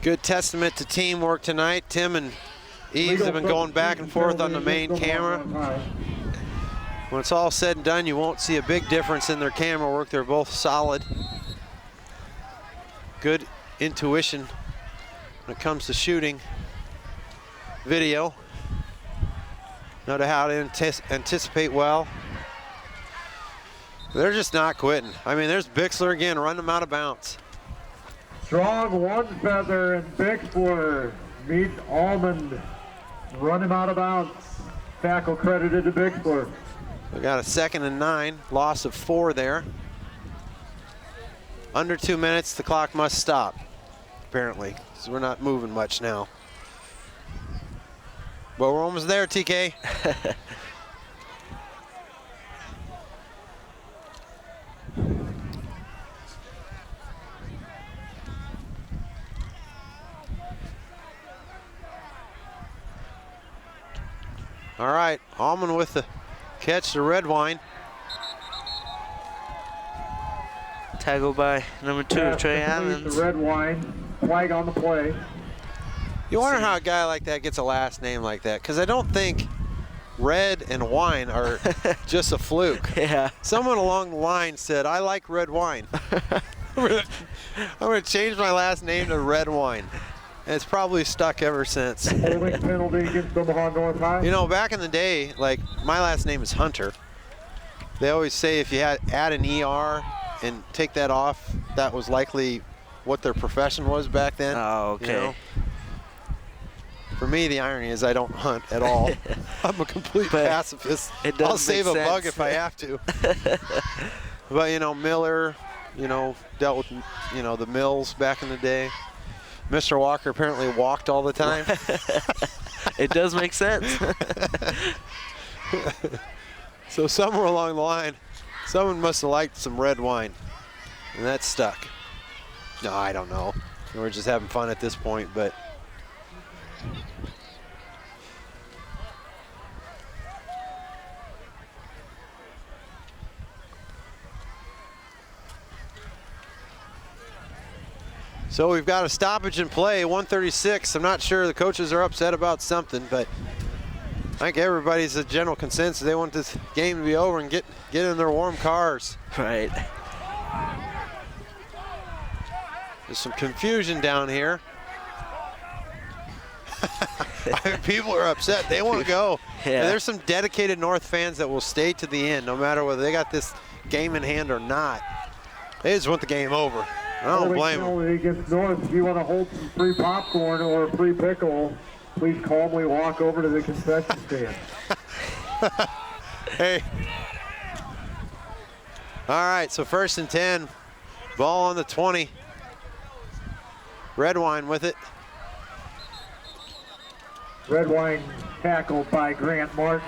Good testament to teamwork tonight. Tim and Yves have been going back and forth on the main camera. When it's all said and done, you won't see a big difference in their camera work. They're both solid. Good intuition when it comes to shooting video. Know how to anticipate well. They're just not quitting. I mean, there's Bixler again, running them out of bounds. Strong one feather and Bixler meets Almond. Run him out of bounds. Tackle credited to Bixler. We got a 2nd and 9, loss of 4 there. Under 2 minutes, the clock must stop, apparently, so we're not moving much now. But we're almost there, TK. All right, Almond with the catch, the red wine. Tackled by number 2, Trey Adams. The red wine, flag on the play. You wonder how a guy like that gets a last name like that, because I don't think red and wine are just a fluke. Yeah. Someone along the line said, I like red wine. I'm going to change my last name to red wine. And it's probably stuck ever since. Holding penalty against Omaha North High. You know, back in the day, like, my last name is Hunter. They always say if you add an ER and take that off, that was likely what their profession was back then. Oh, okay. You know? For me, the irony is I don't hunt at all. I'm a complete pacifist. I'll save a bug if I have to. But, you know, Miller, you know, dealt with, you know, the mills back in the day. Mr. Walker apparently walked all the time. It does make sense. So somewhere along the line, someone must have liked some red wine, and that stuck. No, I don't know. We're just having fun at this point, but. So we've got a stoppage in play, 1:36. I'm not sure, the coaches are upset about something, but I think everybody's a general consensus. They want this game to be over and get in their warm cars. Right. There's some confusion down here. I mean, people are upset. They want to go. Yeah. And there's some dedicated North fans that will stay to the end, no matter whether they got this game in hand or not. They just want the game over. I don't blame them. Against North, if you want to hold some free popcorn or a free pickle, please calmly walk over to the concession stand. Hey, All right, so 1st and 10. Ball on the 20. Redwine with it. Redwine tackled by Grant Martin.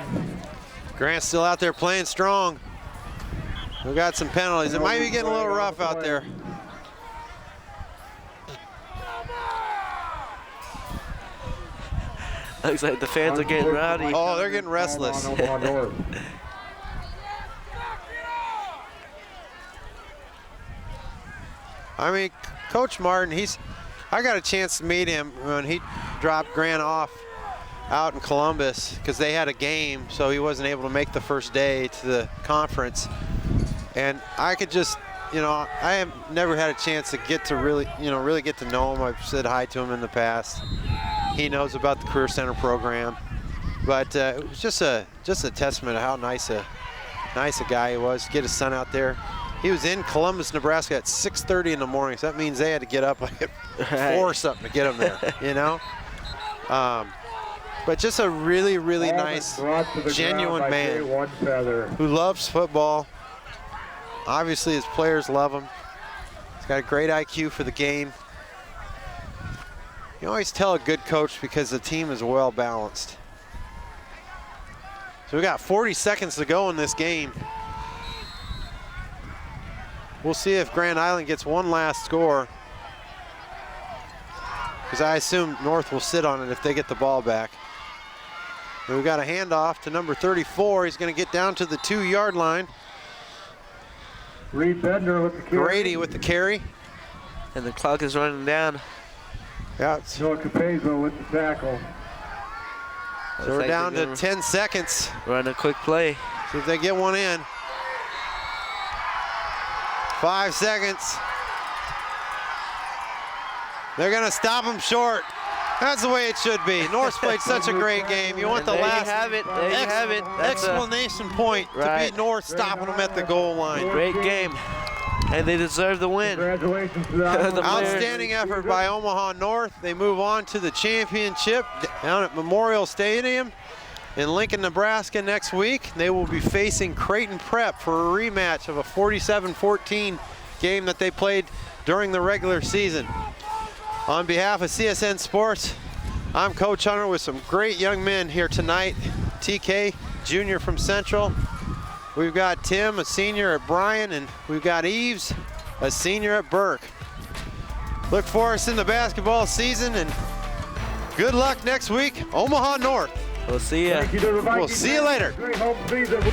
Grant's still out there playing strong. We got some penalties. It might be getting a little rough out there. Looks like the fans are getting rowdy. Oh, they're getting restless. I mean, Coach Martin, I got a chance to meet him when he dropped Grant off out in Columbus because they had a game, so he wasn't able to make the first day to the conference. And I could just, I have never had a chance to get to really get to know him. I've said hi to him in the past. He knows about the Career Center program. But it was just a testament to how nice a guy he was. Get his son out there. He was in Columbus, Nebraska at 6:30 in the morning, so that means they had to get up like at 4 or something to get him there, But just a really, really nice, genuine man who loves football. Obviously, his players love him. He's got a great IQ for the game. You always tell a good coach because the team is well balanced. So we got 40 seconds to go in this game. We'll see if Grand Island gets one last score, because I assume North will sit on it if they get the ball back. And we've got a handoff to number 34. He's going to get down to the 2-yard line. Reed Bender with the carry. Grady with the carry. And the clock is running down. Yeah. Noah Capezzo with the tackle. So we're down to 10 seconds. Run a quick play. See if they get one in. 5 seconds. They're going to stop him short. That's the way it should be. North's played such a great game. You want the last explanation point to be North stopping them at the goal line. Great game. And they deserve the win. Congratulations to that. Outstanding effort by Omaha North. They move on to the championship down at Memorial Stadium in Lincoln, Nebraska next week. They will be facing Creighton Prep for a rematch of a 47-14 game that they played during the regular season. On behalf of CSN Sports, I'm Coach Hunter with some great young men here tonight. TK, junior from Central. We've got Tim, a senior at Bryan, and we've got Yves, a senior at Burke. Look for us in the basketball season, and good luck next week, Omaha North. We'll see ya. Thank you to the Vikings. We'll see you later. Great home season.